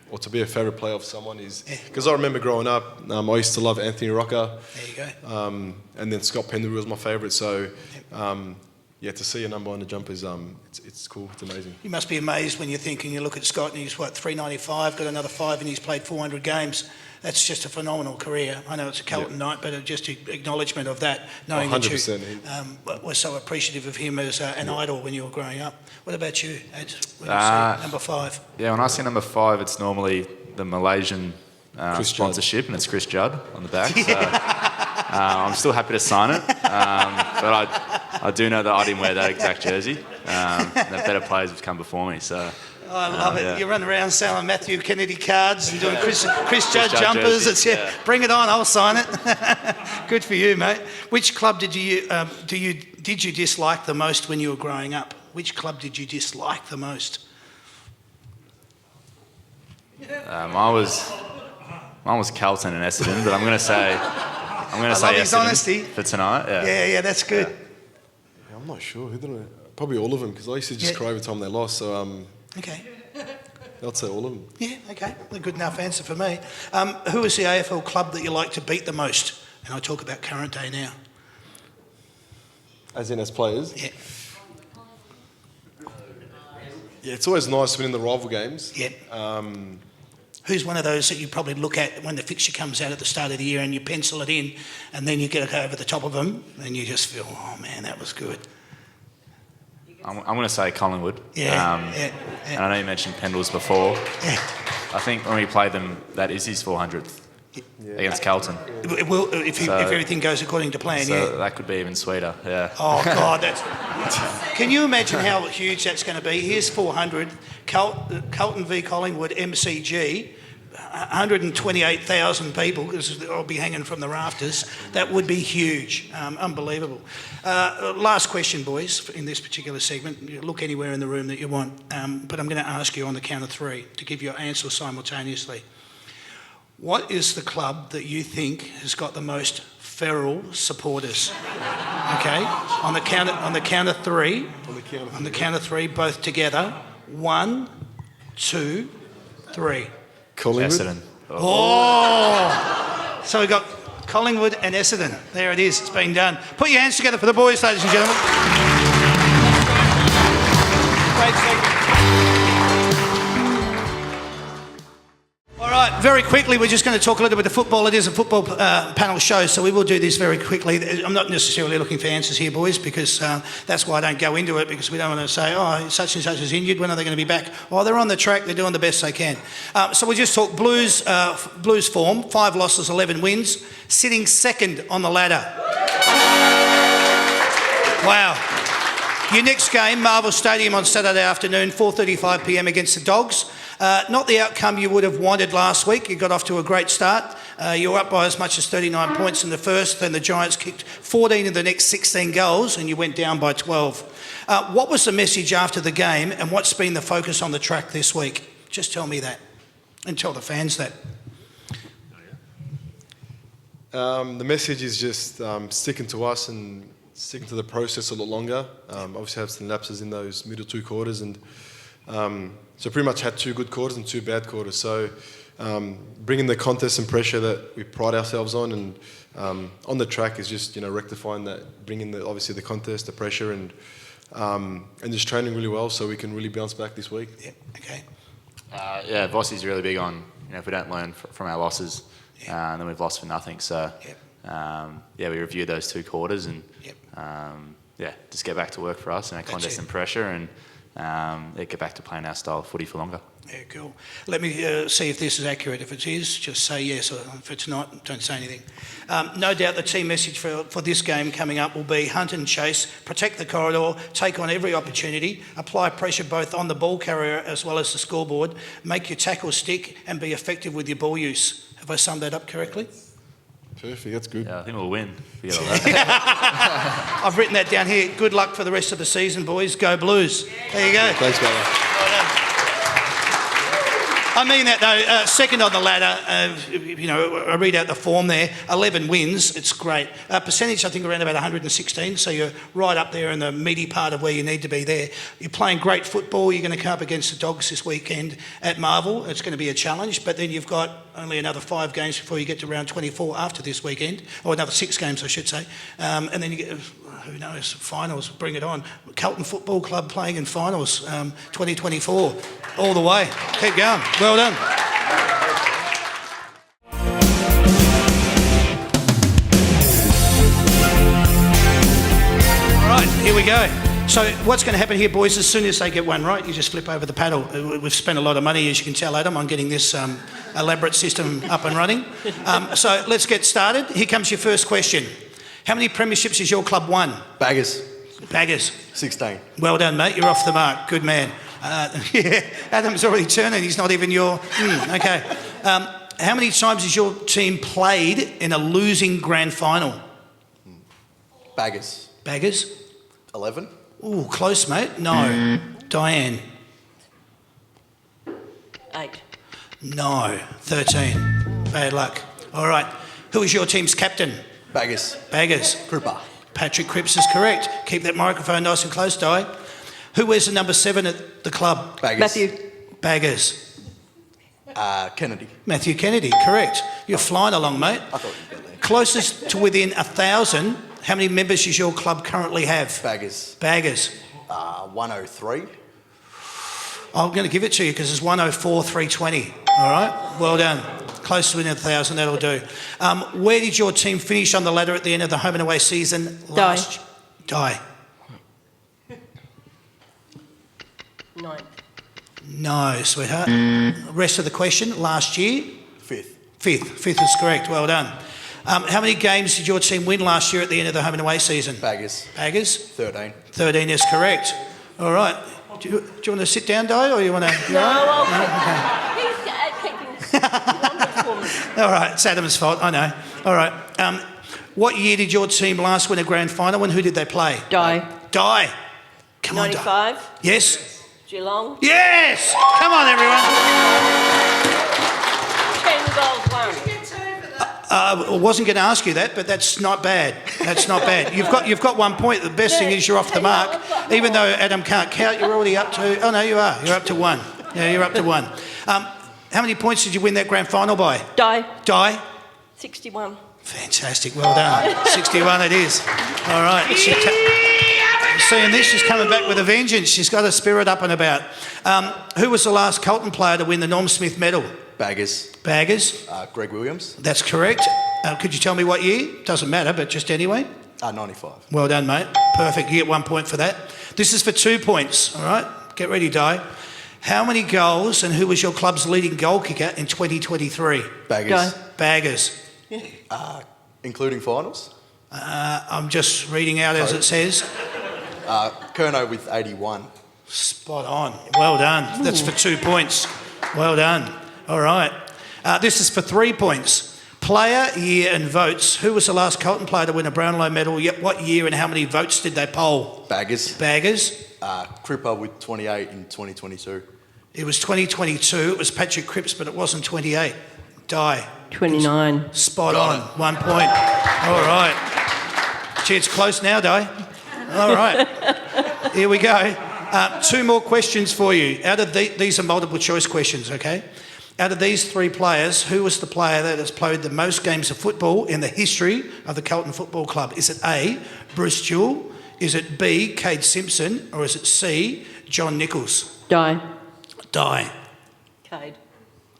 or to be a favourite player of someone is because I remember growing up, I used to love Anthony Rocker. There you go. And then Scott Pendlebury was my favourite. So to see a number on the jumper is it's cool. It's amazing. You must be amazed when you think and you look at Scott and he's 395, got another 5 and he's played 400 games. That's just a phenomenal career. I know it's a Carlton night, but just acknowledgement of that, knowing that you were so appreciative of him as an idol when you were growing up. What about you, Ed? When you see number 5? Yeah, when I see number 5, it's normally the Malaysian sponsorship, and it's Chris Judd on the back. So I'm still happy to sign it, but I do know that I didn't wear that exact jersey. The better players have come before me, so... I love it. Yeah. You run around selling Matthew Kennedy cards and doing Chris Judd jumpers. jerseys, It's, bring it on, I'll sign it. Good for you, mate. Which club did you dislike the most when you were growing up? Which club did you dislike the most? Mine was Carlton and Essendon, but I'm going to say love his Essendon honesty. for tonight. Yeah, that's good. Yeah, I'm not sure. Probably all of them, because I used to just cry every time they lost. So Okay. I'd say all of them. Yeah, okay. A good enough answer for me. Who is the AFL club that you like to beat the most? And I talk about current day now. As in as players? Yeah. Yeah, it's always nice winning the rival games. Yeah. Who's one of those that you probably look at when the fixture comes out at the start of the year and you pencil it in and then you get over the top of them and you just feel, oh man, that was good. I'm going to say Collingwood. Yeah. And I know you mentioned Pendles before. Yeah. I think when we played them, that is his 400th against Carlton. It will, if everything goes according to plan, So that could be even sweeter, yeah. Oh, God, Can you imagine how huge that's going to be? Here's 400, Carlton v Collingwood, MCG, 128,000 people, because they'll be hanging from the rafters. That would be huge. Unbelievable. Last question, boys, in this particular segment. You look anywhere in the room that you want, but I'm going to ask you on the count of 3 to give your answer simultaneously. What is the club that you think has got the most feral supporters? Okay, on the count of 3. On the count of 3, both together. 1, 2, 3. Collingwood? Essendon. Oh! So we've got Collingwood and Essendon. There it is. It's been done. Put your hands together for the boys, ladies and gentlemen. Great segment. All right, very quickly, we're just going to talk a little bit of football. It is a football panel show, so we will do this very quickly. I'm not necessarily looking for answers here, boys, because that's why I don't go into it, because we don't want to say, oh, such and such is injured, when are they going to be back? Oh, they're on the track, they're doing the best they can. So we'll just talk Blues form, 5 losses, 11 wins, sitting second on the ladder. Wow. Your next game, Marvel Stadium on Saturday afternoon, 4:35 p.m. against the Dogs. Not the outcome you would have wanted last week. You got off to a great start. You were up by as much as 39 points in the first, then the Giants kicked 14 of the next 16 goals and you went down by 12. What was the message after the game and what's been the focus on the track this week? Just tell me that and tell the fans that. The message is just sticking to us and sticking to the process a lot longer. Obviously have some lapses in those middle 2 quarters and so pretty much had 2 good quarters and 2 bad quarters. So bringing the contest and pressure that we pride ourselves on and on the track is just, rectifying that, bringing obviously the contest, the pressure and just training really well so we can really bounce back this week. Yeah, okay. Vossi's really big on, if we don't learn from our losses, then we've lost for nothing. So, we reviewed those 2 quarters and, just get back to work for us and our contest and pressure and get back to playing our style of footy for longer. Yeah, cool. Let me see if this is accurate. If it is, just say yes, or if it's not, don't say anything. No doubt the team message for this game coming up will be hunt and chase, protect the corridor, take on every opportunity, apply pressure both on the ball carrier as well as the scoreboard, make your tackle stick and be effective with your ball use. Have I summed that up correctly? Perfect, that's good. Yeah, I think we'll win. If we get all that. I've written that down here. Good luck for the rest of the season, boys. Go Blues. There you go. Thanks, brother. Well done. I mean that though, second on the ladder, I read out the form there, 11 wins, it's great. Percentage I think around about 116, so you're right up there in the meaty part of where you need to be there. You're playing great football, you're going to come up against the Dogs this weekend at Marvel, it's going to be a challenge, but then you've got only another 5 games before you get to round 24 after this weekend, or another 6 games I should say, and then you get, who knows, finals, bring it on. Carlton Football Club playing in finals, 2024, all the way. Keep going. Well done. All right, here we go. So what's going to happen here, boys, as soon as they get one right, you just flip over the paddle. We've spent a lot of money, as you can tell, Adam, on getting this elaborate system up and running. So let's get started. Here comes your first question. How many premierships has your club won? Baggers. Baggers. 16. Well done, mate. You're off the mark. Good man. Adam's already turning. He's not even your... okay. How many times has your team played in a losing grand final? Baggers. Baggers? 11. Ooh, close, mate. No. Diane? 8. No. 13. Bad luck. All right. Who is your team's captain? Baggers. Baggers. Cripper. Patrick Cripps is correct. Keep that microphone nice and close, Di. Who wears the number 7 at the club? Baggers. Matthew. Baggers. Kennedy. Matthew Kennedy, correct. You're flying along, mate. I thought you'd get there. Closest to within 1,000, how many members does your club currently have? Baggers. Baggers. 103. I'm going to give it to you because it's 104,320. All right, well done. Close to within 1,000, that'll do. Where did your team finish on the ladder at the end of the home and away season last? Die. 9. No, sweetheart. Rest of the question, last year? 5th. 5th is correct, well done. How many games did your team win last year at the end of the home and away season? Baggers. Baggers? 13. 13 is correct. All right. Do you want to sit down, Di, or you want to... No, I'll he's keeping numbers for me. All right, it's Adam's fault, I know. All right. What year did your team last win a grand final and who did they play? Die. Di. Come on, Di. 95. Yes? Geelong. Yes! Come on, everyone. 10 goals won. I wasn't going to ask you that, but that's not bad. That's not bad. You've got 1 point. The best thing is you're off the mark. Even though Adam can't count, you're already up to... Oh, no, you are. You're up to 1. Yeah, you're up to 1. How many points did you win that grand final by? Die. 61. Fantastic. Well done. 61 it is. All right. Seeing this, she's coming back with a vengeance. She's got her spirit up and about. Who was the last Carlton player to win the Norm Smith medal? Baggers. Baggers. Greg Williams. That's correct. Could you tell me what year? Doesn't matter, but just anyway. 95. Well done, mate. Perfect. You get 1 point for that. This is for 2 points. All right. Get ready, Di. How many goals and who was your club's leading goal kicker in 2023? Baggers. Baggers. Including finals. I'm just reading out as it says. Kerno with 81. Spot on. Well done. That's for 2 points. Well done. All right. This is for 3 points. Player, year and votes. Who was the last Carlton player to win a Brownlow medal? What year and how many votes did they poll? Baggers. Baggers. Cripper with 28 in 2022. It was 2022. It was Patrick Cripps, but it wasn't 28. Di. 29. Spot on. 1 point. All right. Gee, it's close now, Di. All right. Here we go. 2 more questions for you. Out of these are multiple choice questions, okay? Out of these 3 players, who was the player that has played the most games of football in the history of the Carlton Football Club? Is it A, Bruce Jewell? Is it B, Cade Simpson? Or is it C, John Nichols? Di.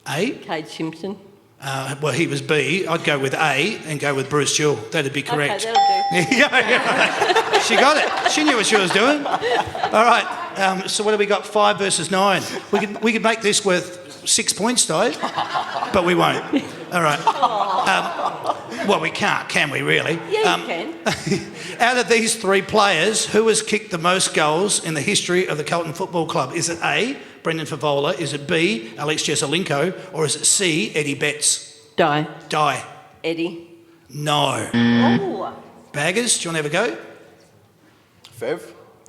A? Cade Simpson. Well, he was B. I'd go with A and go with Bruce Jewell. That'd be correct. Okay, that'll do. Yeah. She got it. She knew what she was doing. All right. So what have we got? 5 versus 9. We could make this worth 6 points, Di, but we won't. All right. Well, we can't, can we? Really? Yeah, you can. Out of these 3 players, who has kicked the most goals in the history of the Carlton Football Club? Is it A, Brendan Favola? Is it B, Alex Jeselenko? Or is it C, Eddie Betts? Di. Eddie. No. Oh. Baggers, do you want to have a go? Fev.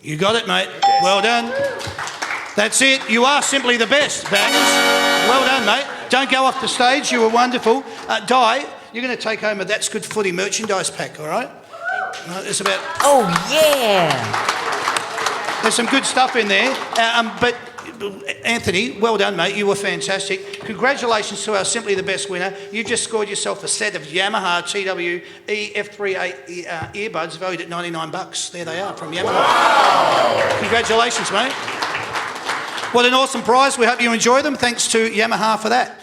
You got it, mate. Well done. That's it. You are simply the best, Baggers. Well done, mate. Don't go off the stage. You were wonderful. Di, you're going to take home a That's Good Footy merchandise pack, all right? There's about... Oh, yeah. There's some good stuff in there. But, Anthony, well done, mate. You were fantastic. Congratulations to our Simply the Best winner. You've just scored yourself a set of Yamaha TWE F38 earbuds valued at $99. There they are from Yamaha. Wow. Congratulations, mate. What an awesome prize. We hope you enjoy them. Thanks to Yamaha for that.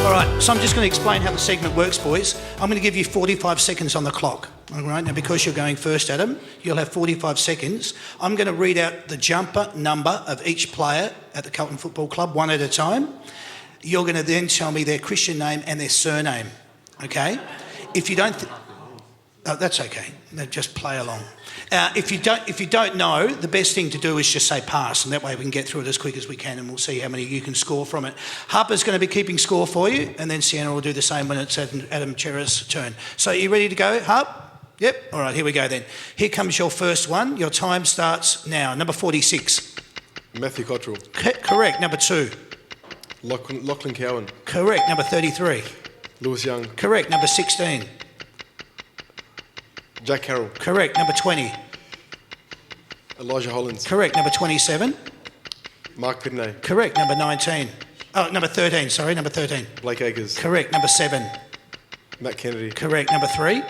All right, so I'm just going to explain how the segment works, boys. I'm going to give you 45 seconds on the clock. All right, now because you're going first, Adam, you'll have 45 seconds. I'm going to read out the jumper number of each player at the Carlton Football Club, one at a time. You're going to then tell me their Christian name and their surname, okay? If you don't... that's okay. Just play along. If you don't know, the best thing to do is just say pass, and that way we can get through it as quick as we can, and we'll see how many you can score from it. Harper's going to be keeping score for you, and then Sienna will do the same when it's Adam Cherra's turn. So are you ready to go, Harp? Yep. All right, here we go then. Here comes your first one. Your time starts now. Number 46. Matthew Cottrell. Correct. Number 2. Lachlan Cowan. Correct. Number 33. Lewis Young. Correct. Number 16. Jack Carroll. Correct. Number 20. Elijah Hollins. Correct. Number 27. Mark Pitney. Correct. Number 19. Oh, number 13. Sorry, number 13. Blake Acres. Correct. Number 7. Matt Kennedy. Correct. Number 3.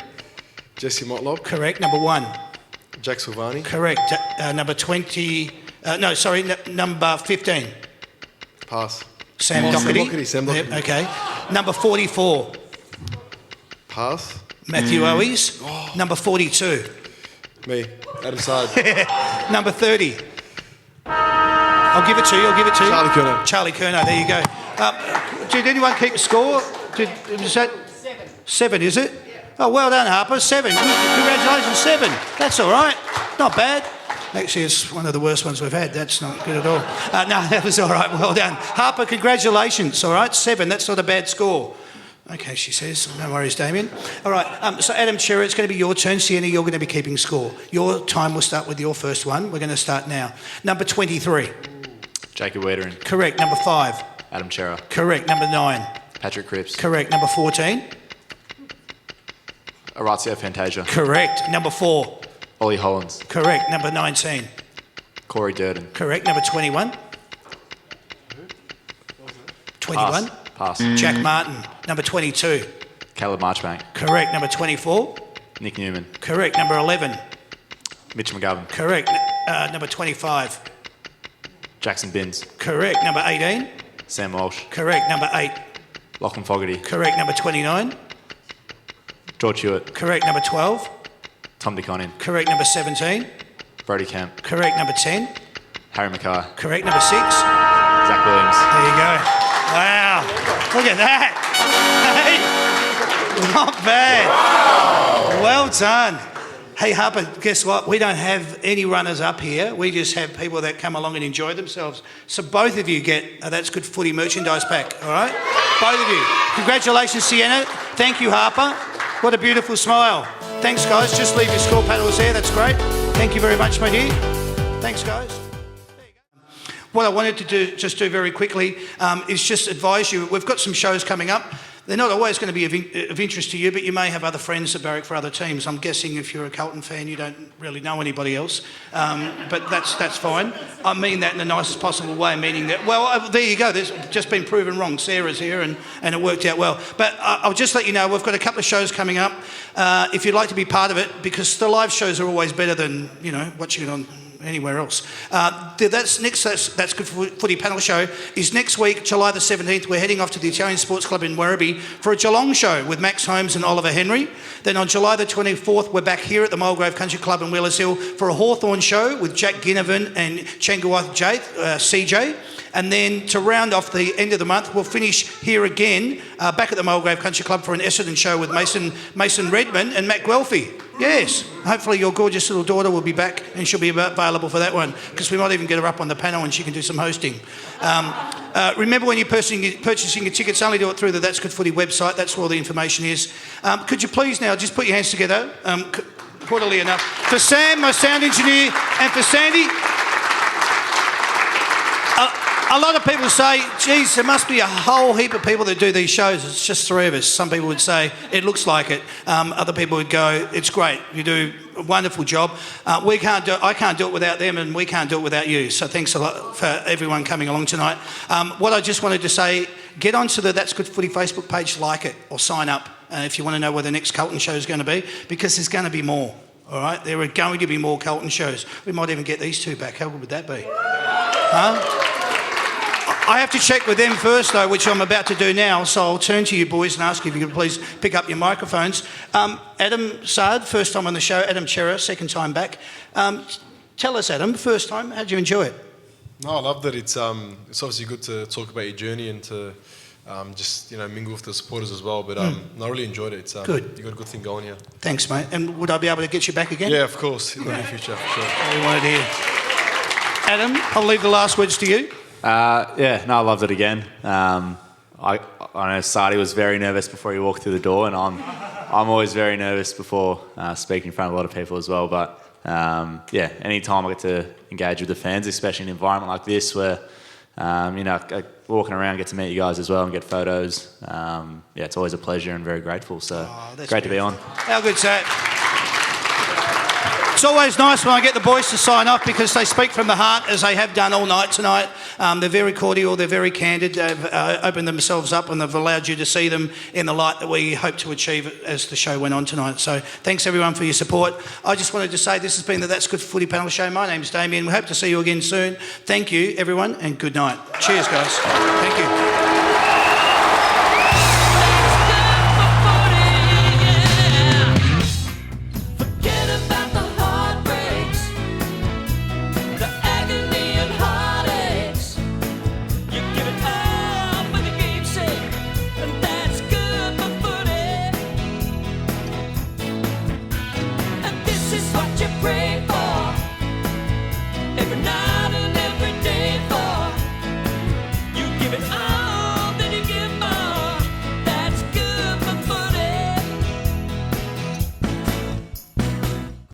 Jesse Motlop. Correct. Number 1. Jack Silvani. Correct. Number 20. Number 15. Pass. Sam Doherty. Sam Doherty. Yep, okay. Number 44. Pass. Matthew Owies. Number 42. Me. Adam Sard. Number 30. I'll give it to you. Charlie Curnow. Charlie Curnow, there you go. Did anyone keep score? Was that 7, is it? Oh, well done, Harper. 7. Congratulations, 7. That's all right. Not bad. Actually, it's one of the worst ones we've had. That's not good at all. No, that was all right. Well done. Harper, congratulations. All right, 7. That's not a bad score. Okay, she says. No worries, Damien. All right, so Adam Cherra, it's going to be your turn. Sienna, you're going to be keeping score. Your time will start with your first one. We're going to start now. Number 23. Jacob Wiedering. Correct. Number 5. Adam Cherra. Correct. Number 9. Patrick Cripps. Correct. Number 14. Orazio Fantasia. Correct. Number 4. Ollie Hollins. Correct. Number 19. Corey Durden. Correct. Number 21. 21. Pass. Jack Martin. Number 22. Caleb Marchbank. Correct. Number 24. Nick Newman. Correct. Number 11. Mitch McGovern. Correct. Number 25. Jackson Binns. Correct. Number 18. Sam Walsh. Correct. Number 8. Lachlan Fogarty. Correct. Number 29. George Hewitt. Correct. Number 12. Tom DeConnin. Correct. Number 17. Brody Kemp. Correct. Number 10. Harry Mackay. Correct. Number 6. Zach Williams. There you go. Wow. Look at that. Hey. Not bad. Well done. Hey, Harper, guess what? We don't have any runners up here. We just have people that come along and enjoy themselves. So both of you get a That's Good Footy merchandise pack, all right? Both of you. Congratulations, Sienna. Thank you, Harper. What a beautiful smile. Thanks, guys. Just leave your score paddles there. That's great. Thank you very much, my dear. Thanks, guys. What I wanted to do very quickly is just advise you, we've got some shows coming up. They're not always going to be of interest to you, but you may have other friends that barrack for other teams. I'm guessing if you're a Carlton fan, you don't really know anybody else, but that's fine. I mean that in the nicest possible way, meaning that, well, there you go. There's just been proven wrong. Sarah's here and it worked out well. But I'll just let you know, we've got a couple of shows coming up. If you'd like to be part of it, because the live shows are always better than, watching it on anywhere else. That's Good Footy panel show is next week, July the 17th. We're heading off to the Italian Sports Club in Werribee for a Geelong show with Max Holmes and Oliver Henry. Then on July the 24th, we're back here at the Mulgrave Country Club in Wheelers Hill for a Hawthorn show with Jack Ginnivan and Chengawath CJ. And then to round off the end of the month, we'll finish here again, back at the Mulgrave Country Club for an Essendon show with Mason Redmond and Matt Guelphy. Yes, hopefully your gorgeous little daughter will be back and she'll be available for that one, because we might even get her up on the panel and she can do some hosting. Remember, when you're purchasing your tickets, only do it through the That's Good Footy website. That's where all the information is. Could you please now just put your hands together, quarterly enough, for Sam, my sound engineer, and for Sandy. A lot of people say, geez, there must be a whole heap of people that do these shows. It's just three of us. Some people would say, it looks like it. Other people would go, it's great. You do a wonderful job. I can't do it without them, and we can't do it without you. So thanks a lot for everyone coming along tonight. What I just wanted to say, get onto the That's Good Footy Facebook page, like it, or sign up if you want to know where the next Carlton show is going to be, because there's going to be more. All right? There are going to be more Carlton shows. We might even get these two back. How good would that be? Huh? I have to check with them first, though, which I'm about to do now, so I'll turn to you boys and ask you if you could please pick up your microphones. Adam Sard, first time on the show. Adam Chera, second time back. Tell us, Adam, first time, how did you enjoy it? No, I love that. It's obviously good to talk about your journey and to just mingle with the supporters as well. But I really enjoyed it. It's good. You got a good thing going here. Thanks, mate. And would I be able to get you back again? Yeah, of course, in the near future, for sure. We wanted to hear. Adam, I'll leave the last words to you. I loved it again. I know Sardi was very nervous before he walked through the door, and I'm always very nervous before speaking in front of a lot of people as well. But any time I get to engage with the fans, especially in an environment like this where walking around, get to meet you guys as well and get photos. It's always a pleasure and very grateful. So great to be on. How good's that? It's always nice when I get the boys to sign off, because they speak from the heart, as they have done all night tonight. They're very cordial, they're very candid, they've opened themselves up, and they've allowed you to see them in the light that we hope to achieve as the show went on tonight. So thanks everyone for your support. I just wanted to say this has been the That's Good Footy panel show. My name's Damien. We hope to see you again soon. Thank you everyone, and good night. Cheers guys. Thank you. This is what you bring.